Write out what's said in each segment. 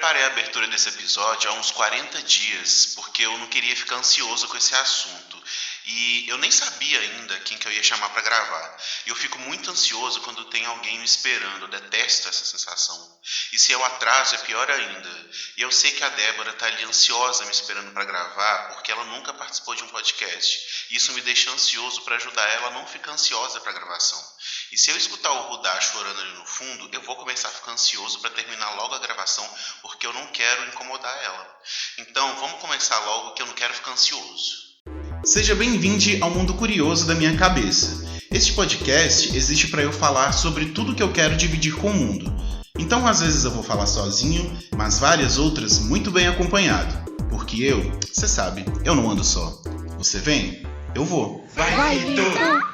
preparei a abertura desse episódio há uns 40 dias, porque eu não queria ficar ansioso com esse assunto. E eu nem sabia ainda quem que eu ia chamar para gravar. E eu fico muito ansioso quando tem alguém me esperando, eu detesto essa sensação. E se eu atraso, é pior ainda. E eu sei que a Débora tá ali ansiosa me esperando para gravar, porque ela nunca participou de um podcast. E isso me deixa ansioso para ajudar ela a não ficar ansiosa para a gravação. E se eu escutar o Rudá chorando ali no fundo, eu vou começar a ficar ansioso para terminar logo a gravação, porque eu não quero incomodar ela. Então, vamos começar logo que eu não quero ficar ansioso. Seja bem-vindo ao mundo curioso da minha cabeça. Este podcast existe para eu falar sobre tudo que eu quero dividir com o mundo. Então, às vezes eu vou falar sozinho, mas várias outras muito bem acompanhado. Porque você sabe, eu não ando só. Você vem? Eu vou. Vai, Vitor!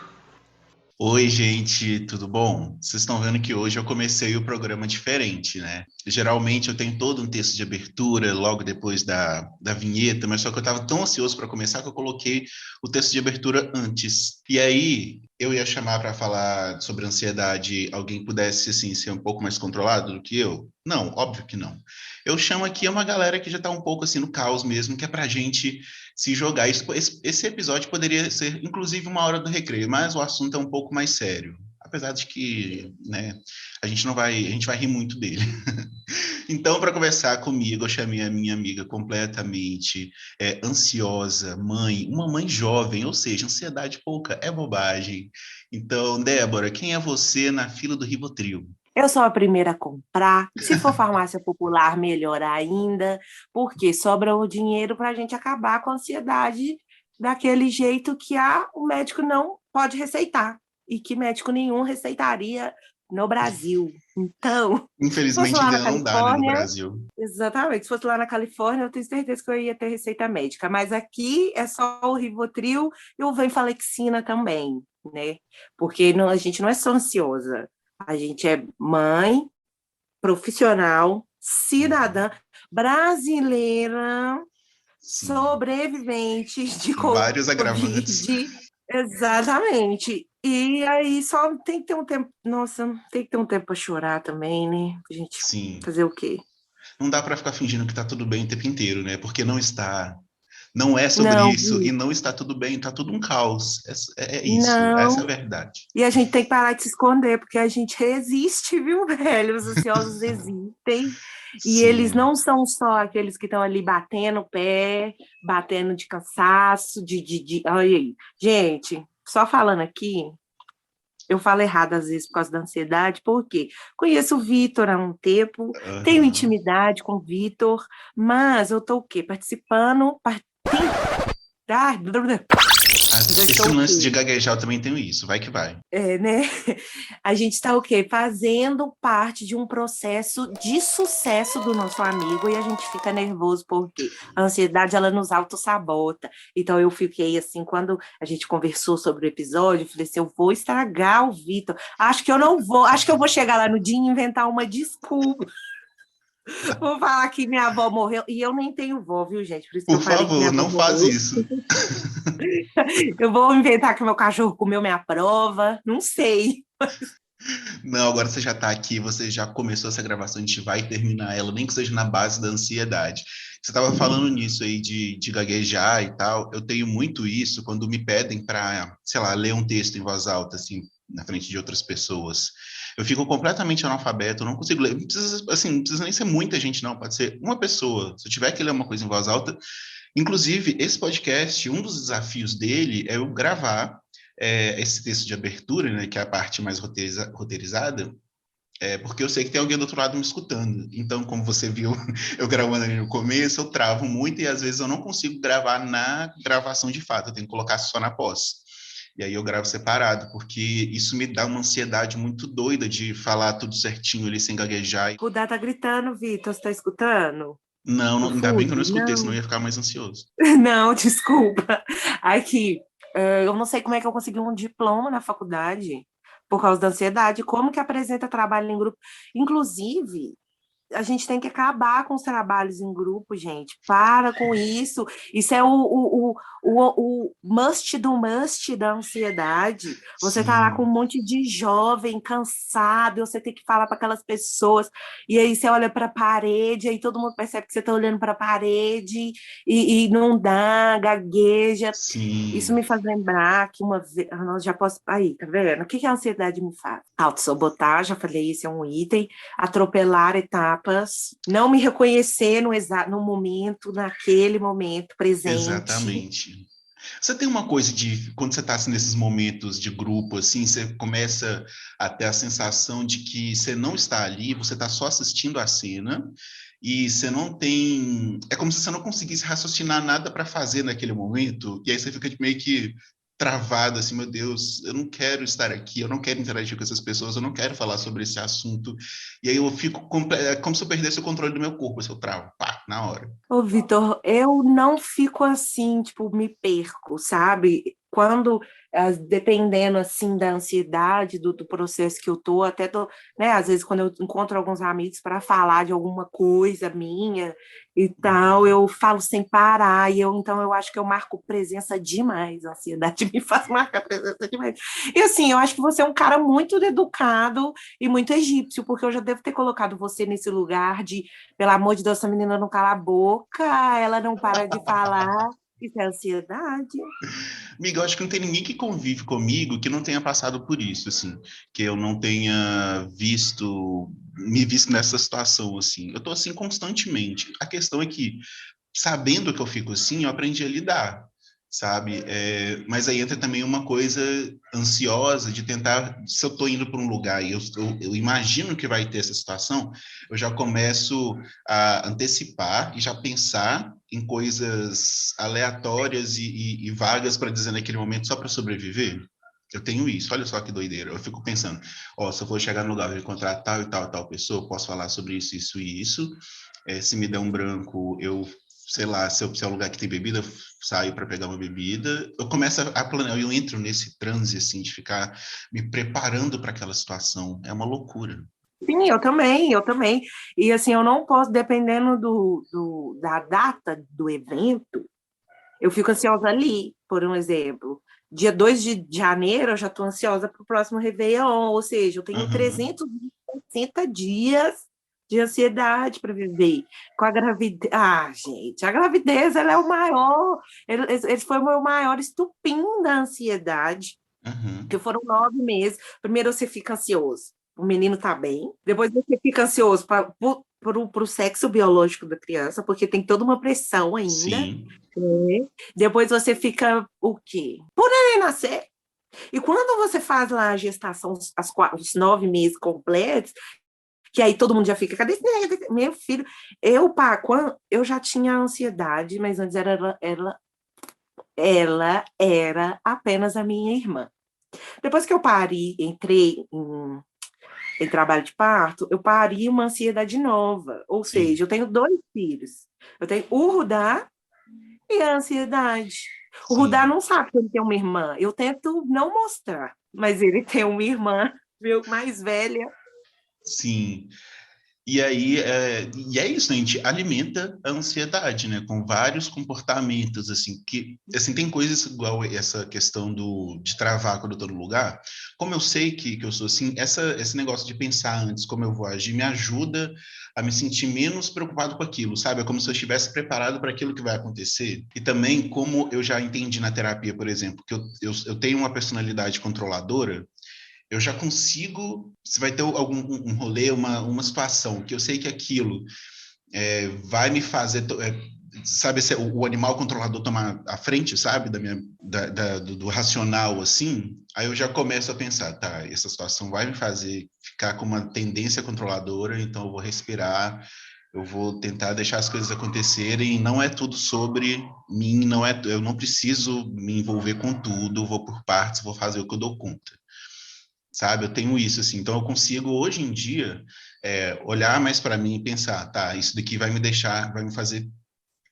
Oi, gente, tudo bom? Vocês estão vendo que hoje eu comecei o programa diferente, né? Geralmente eu tenho todo um texto de abertura logo depois da vinheta, mas só que eu estava tão ansioso para começar que eu coloquei o texto de abertura antes. E aí eu ia chamar para falar sobre ansiedade alguém que pudesse assim, ser um pouco mais controlado do que eu? Não, óbvio que não. Eu chamo aqui uma galera que já está um pouco assim no caos mesmo, que é para a gente se jogar. Esse episódio poderia ser, inclusive, uma hora do recreio, mas o assunto é um pouco mais sério. Apesar de que, né, a gente vai rir muito dele. Então, para conversar comigo, eu chamei a minha amiga completamente ansiosa, uma mãe jovem, ou seja, ansiedade pouca é bobagem. Então, Débora, quem é você na fila do Rivotril? Eu sou a primeira a comprar. Se for farmácia popular, melhor ainda, porque sobra o dinheiro para a gente acabar com a ansiedade daquele jeito que o médico não pode receitar e que médico nenhum receitaria no Brasil. Então, se fosse Infelizmente lá na ainda não dá, né, no Califórnia, Brasil. exatamente, se fosse lá na Califórnia, eu tenho certeza que eu ia ter receita médica, mas aqui é só o Rivotril e o Venfalexina também, né? Porque a gente não é só ansiosa. A gente é mãe, profissional, cidadã, brasileira, Sim. sobrevivente de Vários agravantes. Covid. Exatamente. E aí só tem que ter um tempo. Nossa, tem que ter um tempo para chorar também, né? A gente Sim. fazer o quê? Não dá para ficar fingindo que tá tudo bem o tempo inteiro, né? Porque não está. Não é sobre Não, isso e não está tudo bem, tá tudo um caos. É isso, essa é a não. verdade. E a gente tem que parar de se esconder, porque a gente resiste, viu, velho? Os ansiosos existem. E eles Sim. não são só aqueles que estão ali batendo o pé, batendo de cansaço, Olha aí. Gente, só falando aqui, eu falo errado às vezes por causa da ansiedade, porque conheço o Vitor há um tempo, tenho Aham. intimidade com o Vitor, mas eu estou o quê? Participando. Já Esse estou o lance de quê? gaguejar eu também tenho isso, vai que vai. Né? A gente está o quê? Fazendo parte de um processo de sucesso do nosso amigo e a gente fica nervoso porque a ansiedade ela nos autossabota. Então eu fiquei assim, quando a gente conversou sobre o episódio, eu falei assim, eu vou estragar o Vitor. Acho que eu não vou, acho que eu vou chegar lá no dia e inventar uma desculpa. Vou falar que minha avó morreu e eu nem tenho vó, viu, gente? Por isso que eu Por falei que minha favor, avó não faz morreu. isso. Eu vou inventar que meu cachorro comeu minha prova, não sei. Não, agora você já tá aqui, você já começou essa gravação, a gente vai terminar ela, nem que seja na base da ansiedade. Você estava falando nisso aí de gaguejar e tal. Eu tenho muito isso quando me pedem para, sei lá, ler um texto em voz alta, assim, na frente de outras pessoas. Eu fico completamente analfabeto, eu não consigo ler. Não precisa, assim, não precisa nem ser muita gente, não. Pode ser uma pessoa. Se eu tiver que ler uma coisa em voz alta. Inclusive, esse podcast, um dos desafios dele é eu gravar esse texto de abertura, né, que é a parte mais roteirizada, porque eu sei que tem alguém do outro lado me escutando. Então, como você viu, eu gravando ali no começo, eu travo muito e às vezes eu não consigo gravar na gravação de fato, eu tenho que colocar só na pós. E aí eu gravo separado, porque isso me dá uma ansiedade muito doida de falar tudo certinho ali sem gaguejar. O Dá tá gritando, Vitor, você tá escutando? Não, No ainda bem que eu não fundo? escutei, senão eu ia ficar mais ansioso. Não, desculpa. Aqui, eu não sei como é que eu consegui um diploma na faculdade por causa da ansiedade. Como que apresenta trabalho em grupo? Inclusive, a gente tem que acabar com os trabalhos em grupo, gente. Para com isso. Isso é o must do must da ansiedade. Você tá lá com um Sim, monte de jovem cansado, e você tem que falar para aquelas pessoas, e aí você olha para a parede, aí todo mundo percebe que você está olhando para a parede, e não dá, gagueja. Isso sim. me faz lembrar que uma vez. Nós já posso. Aí, tá vendo? O que que a ansiedade me faz? Autossabotagem, já falei, isso é um item. Atropelar etapas, não me reconhecer no momento, naquele momento presente. Exatamente. Você tem uma coisa de, quando você está assim, nesses momentos de grupo, assim, você começa a ter a sensação de que você não está ali, você está só assistindo a cena, e você não tem. É como se você não conseguisse raciocinar nada para fazer naquele momento, e aí você fica meio que travado, assim, meu Deus, eu não quero estar aqui, eu não quero interagir com essas pessoas, eu não quero falar sobre esse assunto. E aí eu fico, é como se eu perdesse o controle do meu corpo, se eu travo, pá, na hora. Ô, Vitor, eu não fico assim, tipo, me perco, sabe? Quando, dependendo, assim, da ansiedade, do processo que eu tô, até tô, né, às vezes quando eu encontro alguns amigos para falar de alguma coisa minha e tal, Uhum. eu falo sem parar, então eu acho que eu marco presença demais, a ansiedade me faz marcar presença demais. E assim, eu acho que você é um cara muito educado e muito egípcio, porque eu já devo ter colocado você nesse lugar de pelo amor de Deus, essa menina não cala a boca, ela não para de falar. Isso é ansiedade. Amiga, eu acho que não tem ninguém que convive comigo que não tenha passado por isso, assim, que eu não tenha me visto nessa situação, assim. Eu tô assim constantemente. A questão é que, sabendo que eu fico assim, eu aprendi a lidar, sabe? Mas aí entra também uma coisa ansiosa de tentar, se eu estou indo para um lugar e eu imagino que vai ter essa situação, eu já começo a antecipar e já pensar em coisas aleatórias e vagas para dizer naquele momento só para sobreviver. Eu tenho isso, olha só que doideira. Eu fico pensando, ó, se eu for chegar no lugar e encontrar tal e tal e tal pessoa, eu posso falar sobre isso, isso e isso. Se me der um branco, eu sei lá, se é um lugar que tem bebida, eu saio para pegar uma bebida. Eu começo a planejar, eu entro nesse transe, assim, de ficar me preparando para aquela situação. É uma loucura. Sim, eu também, eu também. E assim, eu não posso, dependendo da data do evento, eu fico ansiosa ali, por um exemplo. Dia 2 de janeiro, eu já estou ansiosa para o próximo Réveillon, ou seja, eu tenho Uhum. 360 dias de ansiedade para viver. Com a gravidez. Ah, gente, a gravidez ela é o maior. Ele foi o meu maior estupim da ansiedade, que Uhum. foram 9 meses. Primeiro você fica ansioso, o menino tá bem. Depois você fica ansioso para o sexo biológico da criança, porque tem toda uma pressão ainda. Sim, Né? Depois você fica o quê? Por ele nascer. E quando você faz lá a gestação, os 9 meses completos, que aí todo mundo já fica, cadê esse neném? Meu filho? Eu já tinha ansiedade, mas antes ela era apenas a minha irmã. Depois que eu entrei em trabalho de parto, eu pari uma ansiedade nova. Ou seja, sim, eu tenho 2 filhos. Eu tenho o Rudá e a ansiedade. O Rudá sim, não sabe que ele tem uma irmã. Eu tento não mostrar, mas ele tem uma irmã, viu, mais velha. sim. E é isso, né? A gente alimenta a ansiedade, né? Com vários comportamentos, assim, que, assim, tem coisas igual essa questão de travar quando eu tô no lugar. Como eu sei que eu sou assim, esse negócio de pensar antes como eu vou agir me ajuda a me sentir menos preocupado com aquilo, sabe? É como se eu estivesse preparado para aquilo que vai acontecer. E também, como eu já entendi na terapia, por exemplo, que eu tenho uma personalidade controladora, eu já consigo, se vai ter algum um rolê, uma situação que eu sei que aquilo vai me fazer, sabe, o animal controlador tomar a frente, sabe, do racional, assim, aí eu já começo a pensar, tá, essa situação vai me fazer ficar com uma tendência controladora, então eu vou respirar, eu vou tentar deixar as coisas acontecerem, não é tudo sobre mim, eu não preciso me envolver com tudo, vou por partes, vou fazer o que eu dou conta, sabe? Eu tenho isso, assim. Então, eu consigo, hoje em dia, olhar mais para mim e pensar, tá, isso daqui vai me fazer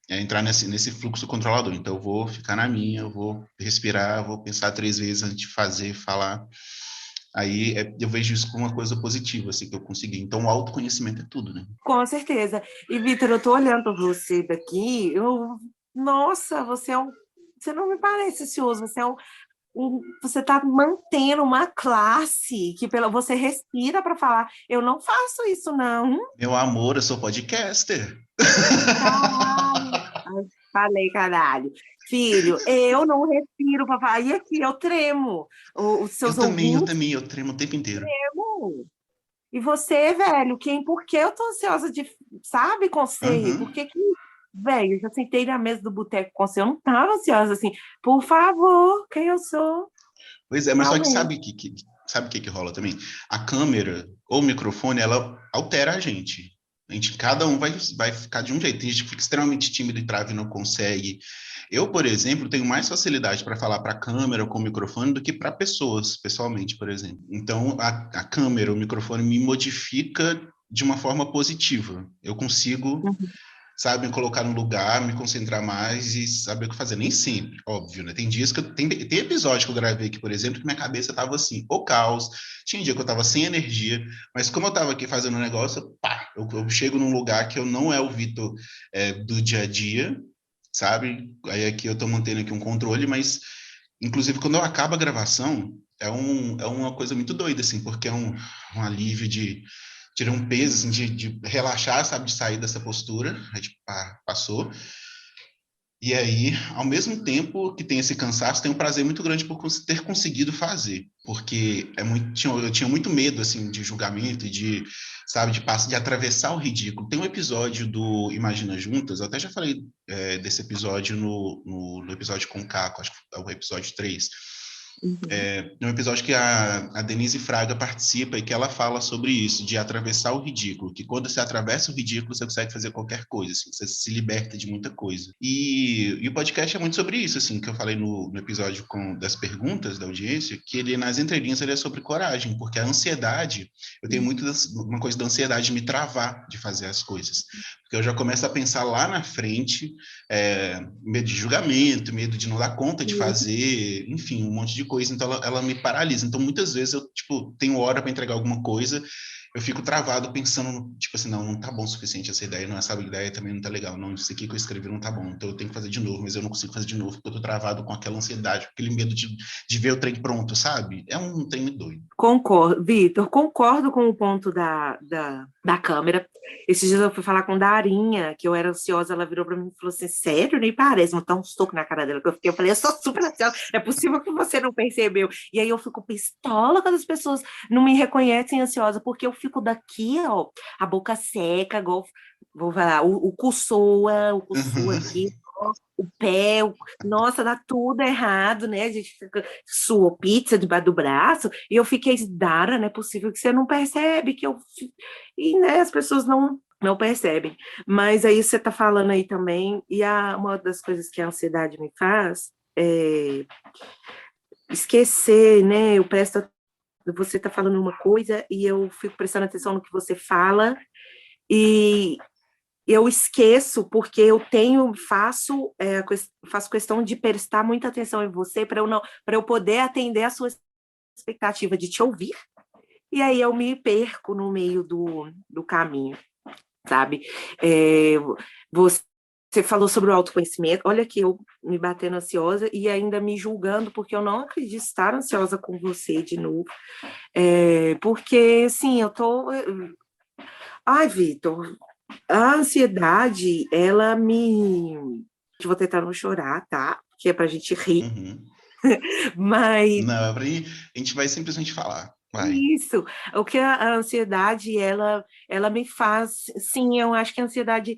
entrar nesse fluxo controlador. Então, eu vou ficar na minha, eu vou respirar, vou pensar 3 vezes antes de fazer, falar. Aí eu vejo isso como uma coisa positiva, assim, que eu consegui. Então, o autoconhecimento é tudo, né? Com certeza. E, Vitor, eu tô olhando para você daqui, nossa, você não me parece ansioso, você está mantendo uma classe que você respira para falar, eu não faço isso, não. Meu amor, eu sou podcaster. Caralho. Ai, falei, caralho. Filho, eu não respiro para falar. E aqui, eu tremo. Os seus Eu ouvintes também, eu tremo o tempo inteiro. tremam. E você, velho, por que eu tô ansiosa de, sabe, com você? Por Uhum. que velho, eu já sentei na mesa do boteco com você, eu não tava ansiosa assim, por favor, quem eu sou? Pois é, mas só que Realmente. sabe o que rola também? A câmera ou o microfone, ela altera a gente. Cada um vai ficar de um jeito. Tem gente que fica extremamente tímido e trava e não consegue. Eu, por exemplo, tenho mais facilidade para falar para a câmera ou com o microfone do que para pessoas, pessoalmente, por exemplo. Então, a câmera, o microfone me modifica de uma forma positiva. Eu consigo, Uhum. sabe, me colocar no lugar, me concentrar mais e saber o que fazer. Nem sempre, óbvio, né? Tem dias que tem episódio que eu gravei aqui, por exemplo, que minha cabeça tava assim, o caos. Tinha dia que eu tava sem energia, mas como eu tava aqui fazendo um negócio, pá, eu chego num lugar que eu não é o Vitor do dia a dia, sabe? Aí aqui eu tô mantendo aqui um controle, mas inclusive quando eu acabo a gravação, é uma coisa muito doida, assim, porque é um alívio de tirar um peso, assim, de relaxar, sabe, de sair dessa postura, aí, tipo, passou. E aí, ao mesmo tempo que tem esse cansaço, tem um prazer muito grande por ter conseguido fazer, porque eu tinha muito medo, assim, de julgamento e sabe, de atravessar o ridículo. Tem um episódio do Imagina Juntas, eu até já falei desse episódio no episódio com o Caco, acho que é o episódio 3. Uhum. É um episódio que a Denise Fraga participa e que ela fala sobre isso, de atravessar o ridículo, que quando você atravessa o ridículo, você consegue fazer qualquer coisa, assim, você se liberta de muita coisa. E o podcast é muito sobre isso, assim, que eu falei no episódio das perguntas da audiência, que ele, nas entrelinhas, ele é sobre coragem, porque a ansiedade, eu tenho muito uma coisa da ansiedade de me travar de fazer as coisas, porque eu já começo a pensar lá na frente, medo de julgamento, medo de não dar conta de fazer, enfim, um monte de coisa, então ela me paralisa. Então, muitas vezes eu, tipo, tenho hora para entregar alguma coisa, eu fico travado pensando, tipo assim, não tá bom o suficiente essa ideia, não, essa ideia também não tá legal, não, isso aqui que eu escrevi não tá bom, então eu tenho que fazer de novo, mas eu não consigo fazer de novo, porque eu tô travado com aquela ansiedade, com aquele medo de ver o trem pronto, sabe? É um trem doido. Concordo, Vitor, concordo com o ponto da câmera. Esses dias eu fui falar com Darinha, que eu era ansiosa, ela virou para mim e falou assim, sério? Nem parece, mas tá um soco na cara dela que eu falei, eu sou super ansiosa, é possível que você não percebeu. E aí eu fico pistola quando as pessoas não me reconhecem ansiosa, porque eu fico daqui, ó, a boca seca, igual, vou falar, o cu soa Uhum. aqui, ó, o pé, nossa, dá tudo errado, né? A gente fica, sua pizza debaixo do braço, e eu fiquei, Dara, não é possível que você não percebe que eu. E, né, as pessoas não percebem. Mas aí você está falando aí também, e uma das coisas que a ansiedade me faz é esquecer, né? Você está falando uma coisa e eu fico prestando atenção no que você fala, e eu esqueço porque eu faço questão de prestar muita atenção em você para eu poder atender a sua expectativa de te ouvir, e aí eu me perco no meio do caminho, sabe? É, você falou sobre o autoconhecimento, olha que eu me batendo ansiosa e ainda me julgando, porque eu não acredito estar ansiosa com você de novo, porque, assim, eu tô... Ai, Vitor, a ansiedade, ela me... Vou tentar não chorar, tá? Que é pra gente rir, Uhum. mas Não, a gente vai simplesmente falar, vai. isso, o que a ansiedade, ela me faz, sim, eu acho que a ansiedade,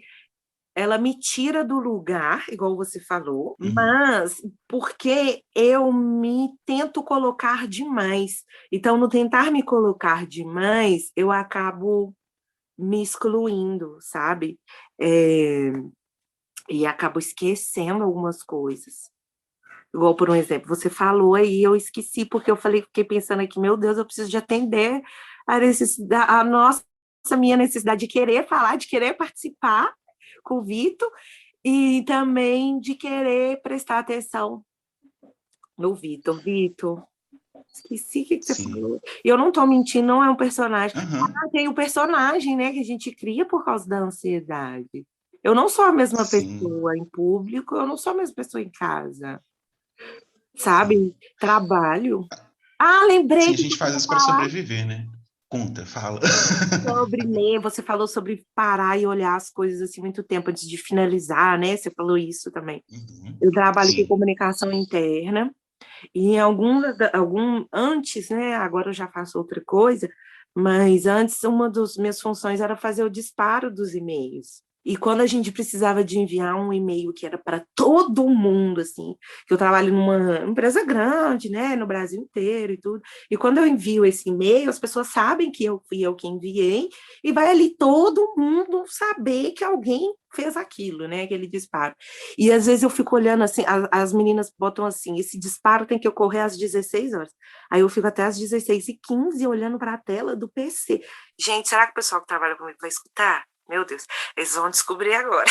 ela me tira do lugar, igual você falou, Uhum. mas porque eu me tento colocar demais. Então, no tentar me colocar demais, eu acabo me excluindo, sabe? É, e acabo esquecendo algumas coisas. Igual, por um exemplo, você falou aí, eu esqueci, porque fiquei pensando aqui, meu Deus, eu preciso de atender minha necessidade de querer falar, de querer participar com o Vitor, e também de querer prestar atenção no Vitor. Vitor, Esqueci o que você Sim. falou. E eu não tô mentindo, não é um personagem. Aham, Tem o personagem, né, que a gente cria por causa da ansiedade. Eu não sou a mesma sim, pessoa em público, eu não sou a mesma pessoa em casa, sim. sabe? Trabalho. Ah, lembrei Sim, a que gente você faz ia isso para falar sobreviver, né? Conta, fala. sobre ler, você falou sobre parar e olhar as coisas assim muito tempo antes de finalizar, né? Você falou isso também. Uhum. Eu trabalho com Sim, comunicação interna. E em antes, né? Agora eu já faço outra coisa, mas antes uma das minhas funções era fazer o disparo dos e-mails. E quando a gente precisava de enviar um e-mail que era para todo mundo, assim, que eu trabalho numa empresa grande, né, no Brasil inteiro e tudo. E quando eu envio esse e-mail, as pessoas sabem que eu fui eu que enviei, e vai ali todo mundo saber que alguém fez aquilo, né, aquele disparo. E às vezes eu fico olhando assim, as meninas botam assim, esse disparo tem que ocorrer às 16 horas. Aí eu fico até às 16h15 olhando para a tela do PC. Gente, será que o pessoal que trabalha comigo vai escutar? Meu Deus, eles vão descobrir agora.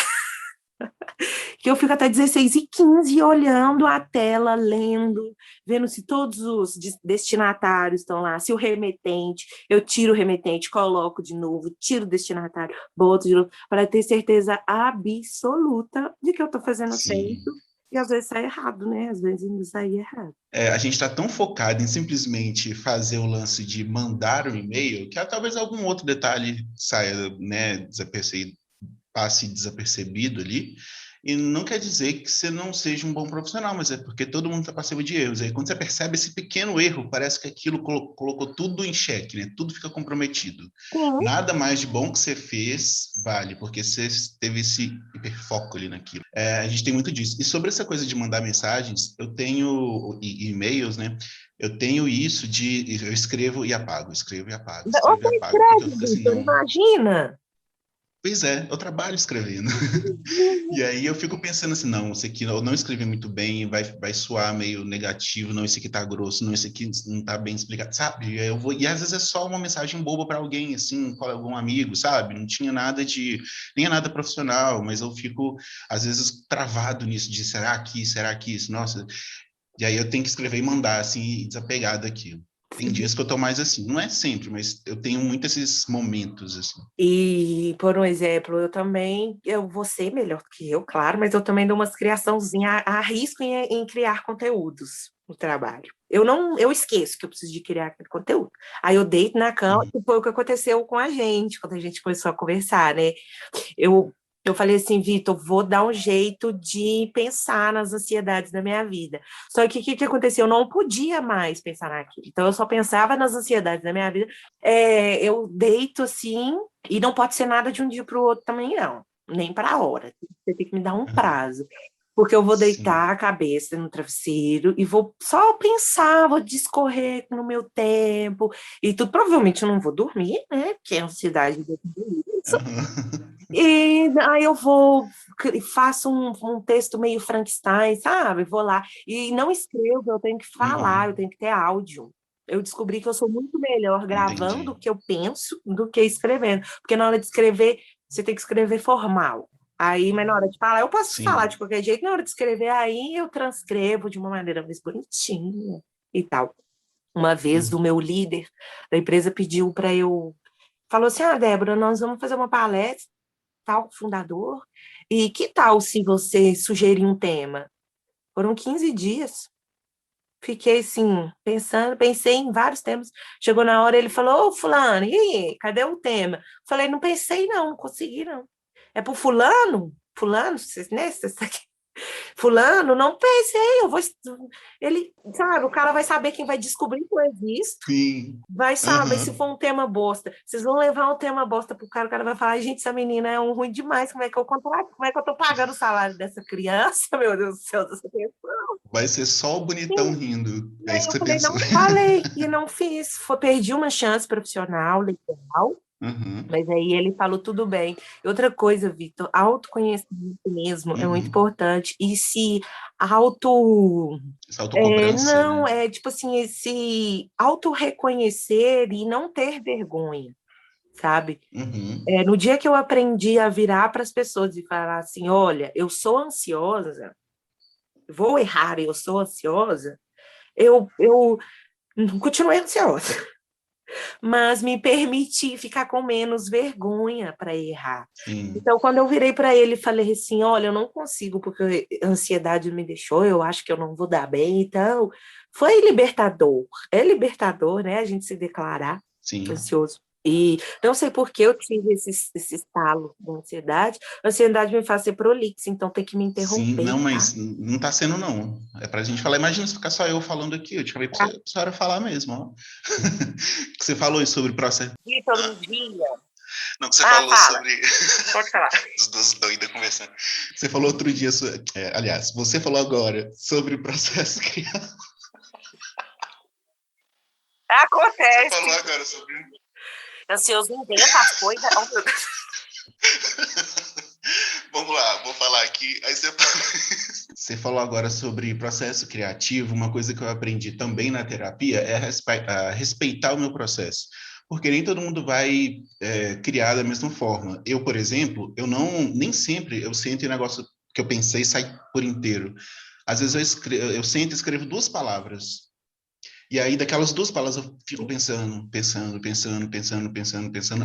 Que eu fico até 16h15 olhando a tela, lendo, vendo se todos os destinatários estão lá, se o remetente, eu tiro o remetente, coloco de novo, tiro o destinatário, boto de novo, para ter certeza absoluta de que eu estou fazendo sim. certo. E às vezes sai errado, né? Às vezes não sai errado. É, a gente está tão focado em simplesmente fazer o lance de mandar o e-mail que talvez algum outro detalhe saia, né, desapercebido, passe desapercebido ali. E não quer dizer que você não seja um bom profissional, mas é porque todo mundo está passivo de erros. Aí quando você percebe esse pequeno erro, parece que aquilo colocou tudo em xeque, né? Tudo fica comprometido. Sim. Nada mais de bom que você fez vale, porque você teve esse hiperfoco ali naquilo. É, a gente tem muito disso. E sobre essa coisa de mandar mensagens, eu tenho e-mails, né? Eu tenho isso de eu escrevo e apago, escrevo e apago, escrevo e Você apago, porque eu escreve, fico assim, Vitor, não. imagina. Pois é, eu trabalho escrevendo. E aí eu fico pensando assim, não, esse aqui eu não escrevi muito bem, vai soar meio negativo, não, esse aqui tá grosso, não, esse aqui não tá bem explicado, sabe? E aí eu vou, e às vezes é só uma mensagem boba para alguém, assim, com algum amigo, sabe? Não tinha nada de, nem é nada profissional, mas eu fico, às vezes, travado nisso, de será que isso, nossa. E aí eu tenho que escrever e mandar, assim, desapegado daquilo. Tem dias que eu tô mais assim, não é sempre, mas eu tenho muito esses momentos, assim. E, por um exemplo, eu vou ser melhor do que eu, claro, mas eu também dou umas criaçãozinhas, arrisco em criar conteúdos no trabalho. Eu esqueço que eu preciso de criar aquele conteúdo. Aí eu deito na cama, Uhum. que foi o que aconteceu com a gente, quando a gente começou a conversar, né? Eu, eu falei assim, Vitor, vou dar um jeito de pensar nas ansiedades da minha vida. Só que o que aconteceu? Eu não podia mais pensar naquilo. Então, eu só pensava nas ansiedades da minha vida. Eu deito assim, e não pode ser nada de um dia para o outro também, não. Nem para a hora. Você tem que me dar um Uhum. prazo. Porque eu vou Sim. deitar a cabeça no travesseiro e vou só pensar, vou discorrer no meu tempo e tudo. Provavelmente eu não vou dormir, né? Porque a ansiedade de isso. Aham. E aí eu vou, faço um texto meio Frankenstein, sabe? Vou lá. E não escrevo, eu tenho que falar, eu Uhum. tenho que ter áudio. Eu descobri que eu sou muito melhor gravando Entendi. o que eu penso do que escrevendo. Porque na hora de escrever, você tem que escrever formal. Aí, mas na hora de falar, eu posso falar de Sim. qualquer jeito, na hora de escrever, aí eu transcrevo de uma maneira mais bonitinha e tal. Uma vez, o Uhum. meu líder da empresa pediu para eu. Falou assim: Ah, Débora, nós vamos fazer uma palestra tal fundador. E que tal se você sugerir um tema? Foram 15 dias. Fiquei assim, pensando, pensei em vários temas. Chegou na hora, ele falou: Ô, fulano, e aí, cadê o tema? Falei: Não pensei, não, não consegui, não. É pro fulano? Fulano, né? Fulano, não pensei, eu vou. Ele, sabe, o cara vai saber quem vai descobrir que eu existo. Sim. Vai saber se Aham. for um tema bosta. Vocês vão levar um tema bosta pro cara, o cara vai falar, "Ai, gente, essa menina é um ruim demais. Como é que eu contrato? Como é que eu tô pagando o salário dessa criança, meu Deus do céu, dessa criança?" Vai ser só o bonitão Sim. rindo. E É aí isso que eu você falei, pensou. não falei, e não fiz. Perdi uma chance profissional, legal, Uhum. mas aí ele falou tudo bem. E outra coisa, Vitor, autoconhecimento mesmo é muito Uhum. importante. E se auto Essa autocobrança, não, né? é tipo assim, esse auto-reconhecer e não ter vergonha, sabe? Uhum. No dia que eu aprendi a virar para as pessoas e falar assim, olha, eu sou ansiosa, vou errar, eu sou ansiosa, eu Continuei ansiosa, mas me permiti ficar com menos vergonha para errar. Sim, Então, quando eu virei para ele e falei assim, olha, eu não consigo porque a ansiedade me deixou, eu acho que eu não vou dar bem, então foi libertador. É libertador, né, a gente se declarar sim. ansioso. E não sei por que eu tive esse estalo de ansiedade. A ansiedade me faz ser prolixa, então tem que me Sim, não, interromper, tá? mas não tá sendo, não. É pra gente falar. Imagina se ficar só eu falando aqui. Eu te falei pra você, pra senhora falar mesmo, ó. Que você falou isso sobre o processo. Vitor, um dia. Não, que você Ah, falou fala. sobre Pode falar. os dois doidos conversando. Você falou outro dia, aliás, você falou agora sobre o processo criativo. Você falou Acontece. agora sobre. Ansioso inventa as coisas. Oh, meu Deus. Vamos lá, vou falar aqui. Aí você falou agora sobre processo criativo. Uma coisa que eu aprendi também na terapia é respeitar o meu processo. Porque nem todo mundo vai criar da mesma forma. Eu, por exemplo, nem sempre eu sento e o negócio que eu pensei sai por inteiro. Às vezes eu sento e escrevo 2 palavras. E aí, daquelas 2 palavras, eu fico pensando. Aí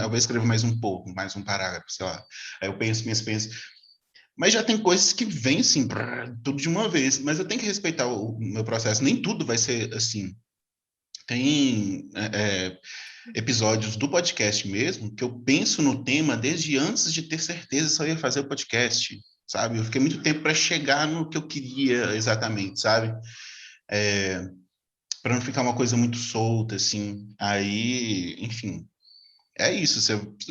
eu vou escrever mais um pouco, mais um parágrafo, sei lá. Aí eu penso. Mas já tem coisas que vêm assim, tudo de uma vez. Mas eu tenho que respeitar o meu processo. Nem tudo vai ser assim. Tem episódios do podcast mesmo que eu penso no tema desde antes de ter certeza se eu ia fazer o podcast, sabe? Eu fiquei muito tempo para chegar no que eu queria exatamente, sabe? Para não ficar uma coisa muito solta, assim. Aí, enfim, é isso.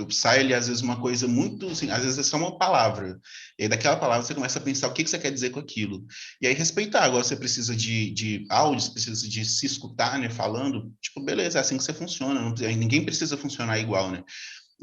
Sai ali, às vezes, uma coisa muito, assim, às vezes é só uma palavra. E aí, daquela palavra, você começa a pensar o que você quer dizer com aquilo. E aí, respeitar. Agora, você precisa de áudios, precisa de se escutar, né, falando. Tipo, beleza, é assim que você funciona. Ninguém precisa funcionar igual, né?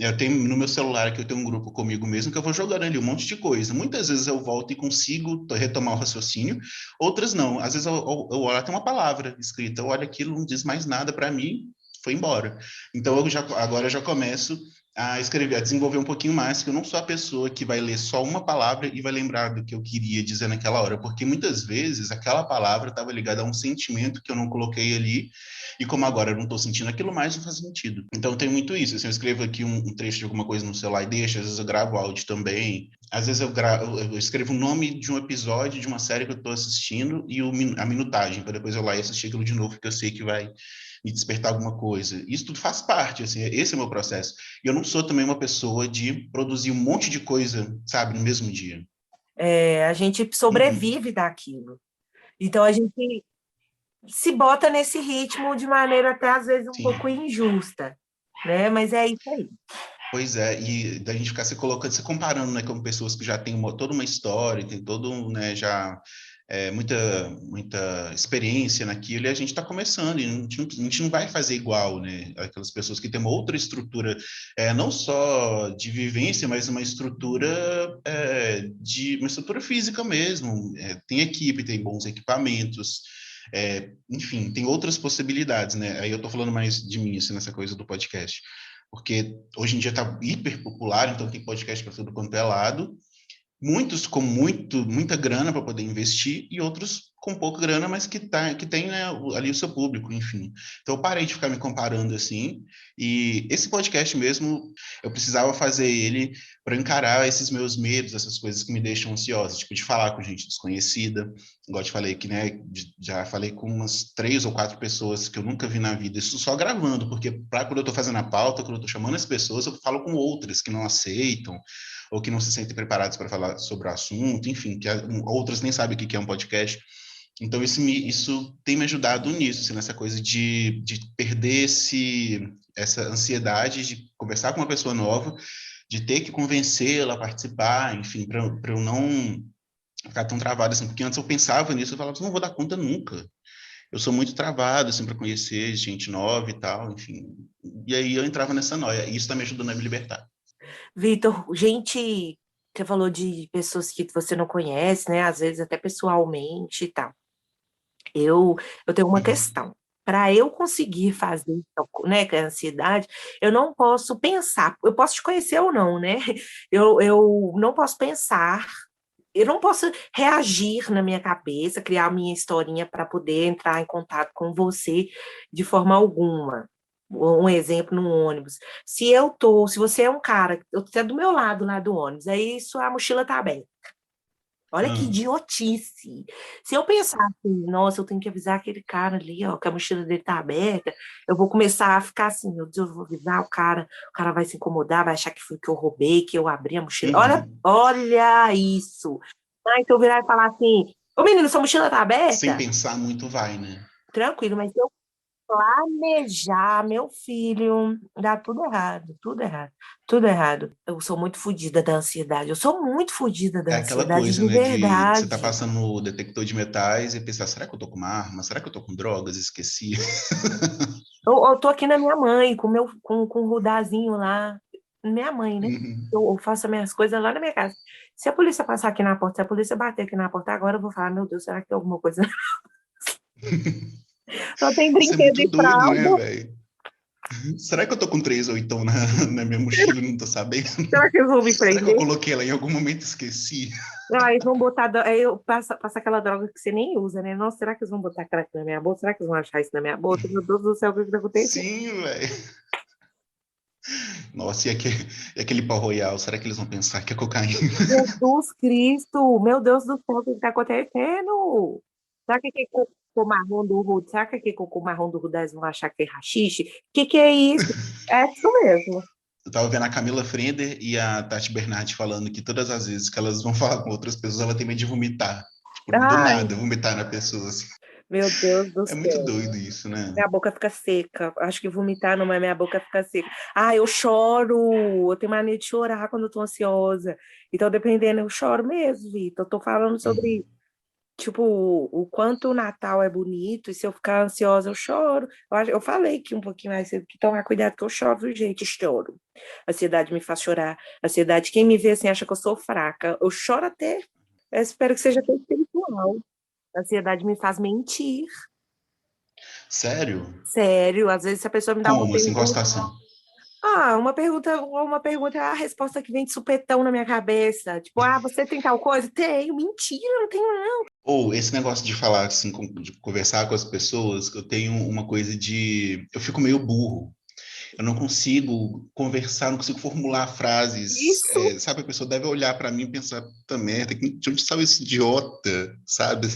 Eu tenho no meu celular que eu tenho um grupo comigo mesmo que eu vou jogando ali um monte de coisa. Muitas vezes eu volto e consigo retomar o raciocínio, outras não. Às vezes eu olho até uma palavra escrita, eu olho aquilo, não diz mais nada para mim, foi embora. Então agora eu já começo a escrever, a desenvolver um pouquinho mais, que eu não sou a pessoa que vai ler só uma palavra e vai lembrar do que eu queria dizer naquela hora, porque muitas vezes aquela palavra estava ligada a um sentimento que eu não coloquei ali e como agora eu não estou sentindo aquilo mais, não faz sentido. Então tem muito isso. Assim, eu escrevo aqui um trecho de alguma coisa no celular e deixo, às vezes eu gravo áudio também. Às vezes eu escrevo o nome de um episódio de uma série que eu estou assistindo e a minutagem, para depois eu lá e assistir aquilo de novo, porque eu sei que vai me despertar alguma coisa. Isso tudo faz parte, assim, esse é o meu processo. E eu não sou também uma pessoa de produzir um monte de coisa, sabe, no mesmo dia. A gente Uhum. sobrevive daquilo. Então a gente se bota nesse ritmo de maneira até às vezes um pouco Sim. injusta, né? Mas é isso aí. Pois é, e da gente ficar se colocando, se comparando, né, com pessoas que já têm toda uma história, tem todo, né, já muita experiência naquilo, e a gente está começando, e a gente não vai fazer igual, né, aquelas pessoas que têm uma outra estrutura, não só de vivência, mas uma estrutura uma estrutura física mesmo, tem equipe, tem bons equipamentos, enfim, tem outras possibilidades, né, aí eu estou falando mais de mim, assim, nessa coisa do podcast, porque hoje em dia está hiper popular, então tem podcast para tudo quanto é lado, muitos com muita grana para poder investir e outros com pouca grana, mas que tem, né, ali o seu público, enfim. Então eu parei de ficar me comparando assim, e esse podcast mesmo, eu precisava fazer ele para encarar esses meus medos, essas coisas que me deixam ansiosa, tipo de falar com gente desconhecida, igual eu te falei que, né, já falei com umas 3 ou 4 pessoas que eu nunca vi na vida, isso só gravando, porque quando eu estou fazendo a pauta, quando eu estou chamando as pessoas, eu falo com outras que não aceitam, ou que não se sentem preparados para falar sobre o assunto, enfim, que outras nem sabem o que é um podcast. Então, isso tem me ajudado nisso, assim, nessa coisa de perder essa ansiedade de conversar com uma pessoa nova, de ter que convencê-la a participar, enfim, para eu não ficar tão travado, assim, porque antes eu pensava nisso, eu falava, não vou dar conta nunca. Eu sou muito travado, assim, para conhecer gente nova e tal, enfim. E aí eu entrava nessa noia, e isso está me ajudando a me libertar. Vitor, gente, você falou de pessoas que você não conhece, né? Às vezes até pessoalmente e tal. Eu tenho uma Uhum. questão. Para eu conseguir fazer, né, com a ansiedade, eu não posso pensar. Eu posso te conhecer ou não, né? Eu não posso pensar eu não posso reagir na minha cabeça, criar a minha historinha para poder entrar em contato com você de forma alguma. Um exemplo no ônibus. Se você é um cara, você é do meu lado lá do ônibus, aí sua mochila tá aberta. Olha que Ah, idiotice. Se eu pensar assim, nossa, eu tenho que avisar aquele cara ali, ó, que a mochila dele tá aberta, eu vou começar a ficar assim, meu Deus, eu vou avisar o cara vai se incomodar, vai achar que foi que eu roubei, que eu abri a mochila. Olha, uhum. olha isso. Ah, então eu virar e falar assim, ô menino, sua mochila tá Sem aberta? pensar muito vai, né? Tranquilo, mas se eu planejar, meu filho, dá tudo errado, tudo errado, tudo errado. Eu sou muito fodida da ansiedade, eu sou muito fodida É da aquela ansiedade coisa, de né, de você tá verdade. passando no detector de metais e pensar, será que eu tô com uma arma? Será que eu tô com drogas? Esqueci. Eu tô aqui na minha mãe, com o Rudazinho lá. Minha mãe, né? Uhum. Eu faço as minhas coisas lá na minha casa. Se a polícia passar aqui na porta, se a polícia bater aqui na porta agora, eu vou falar, meu Deus, será que tem alguma coisa? Só tem Isso é brinquedo muito e doido, né, fralda. velho? Será que eu tô com 3 ou então na minha mochila e não tô sabendo? Será que eles vão me Será que eu prender? coloquei ela em algum momento e esqueci? Ah, eles vão botar. Aí eu passo aquela droga que você nem usa, né? Nossa, será que eles vão botar crack na minha bolsa? Será que eles vão achar isso na minha bolsa? Meu Deus do céu, o que que tá acontecendo? Sim, velho. Nossa, e aquele pau royal? Será que eles vão pensar que é cocaína? Jesus Cristo, meu Deus do céu, o que está acontecendo? Será que aquele cocô marrom do Rude, será que aquele cocô marrom do Rude eles vão achar que é haxixe? Que é isso? É isso mesmo. Eu tava vendo a Camila Frender e a Tati Bernardi falando que todas as vezes que elas vão falar com outras pessoas, ela tem medo de vomitar. Tipo, do Ai, nada, vomitar na pessoa, assim. meu Deus do É muito céu. doido isso, né? Minha boca fica seca. Acho que vomitar não, mas minha boca fica seca. Ah, eu choro. Eu tenho mania de chorar quando eu tô ansiosa. Então, dependendo, eu choro mesmo, Vitor. Eu tô falando sobre. Uhum. Tipo, o quanto o Natal é bonito, e se eu ficar ansiosa, eu choro. Eu falei que um pouquinho mais cedo, que tomar cuidado, que eu choro, viu, gente? Choro. A ansiedade me faz chorar. A ansiedade, quem me vê assim, acha que eu sou fraca. Eu choro até. Eu espero que seja até espiritual. A ansiedade me faz mentir. Sério? Sério, às vezes se a pessoa me dá uma Como, assim, qual a pergunta. situação? Uma pergunta é a resposta que vem de supetão na minha cabeça. Tipo, ah, você tem tal coisa? Tenho. Mentira, não tenho. Ou esse negócio de falar, assim, de conversar com as pessoas, eu tenho uma coisa de... Eu fico meio burro. Eu não consigo conversar, não consigo formular frases. Isso. Sabe, a pessoa deve olhar para mim e pensar, puta merda, de onde saiu esse idiota, sabe?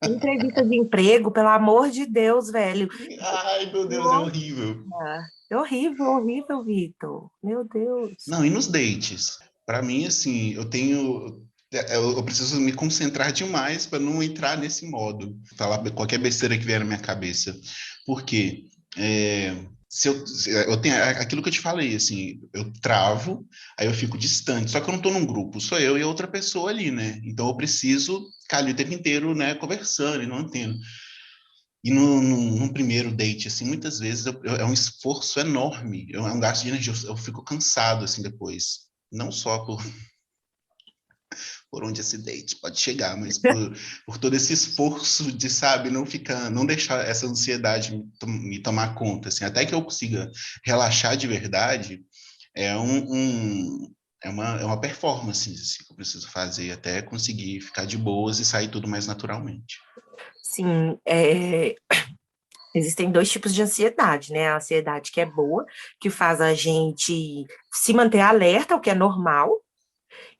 Entrevista de emprego, pelo amor de Deus, velho. Ai, meu Deus, é Nossa, horrível. é horrível, horrível, Vitor. Meu Deus. Não, e nos dates? Para mim, assim, eu preciso me concentrar demais para não entrar nesse modo, falar qualquer besteira que vier na minha cabeça. Por quê? Se eu tenho aquilo que eu te falei, assim, eu travo, aí eu fico distante, só que eu não estou num grupo, sou eu e a outra pessoa ali, né? Então eu preciso ficar ali o tempo inteiro, né, conversando e não entendo. E num primeiro date, assim, muitas vezes é um esforço enorme, é um gasto de energia, eu fico cansado, assim, depois. Não só por onde esse date pode chegar, mas por todo esse esforço de, sabe, não deixar essa ansiedade me tomar conta, assim, até que eu consiga relaxar de verdade, é uma performance assim, que eu preciso fazer até conseguir ficar de boas e sair tudo mais naturalmente. Sim, existem dois tipos de ansiedade, né? A ansiedade que é boa, que faz a gente se manter alerta, o que é normal,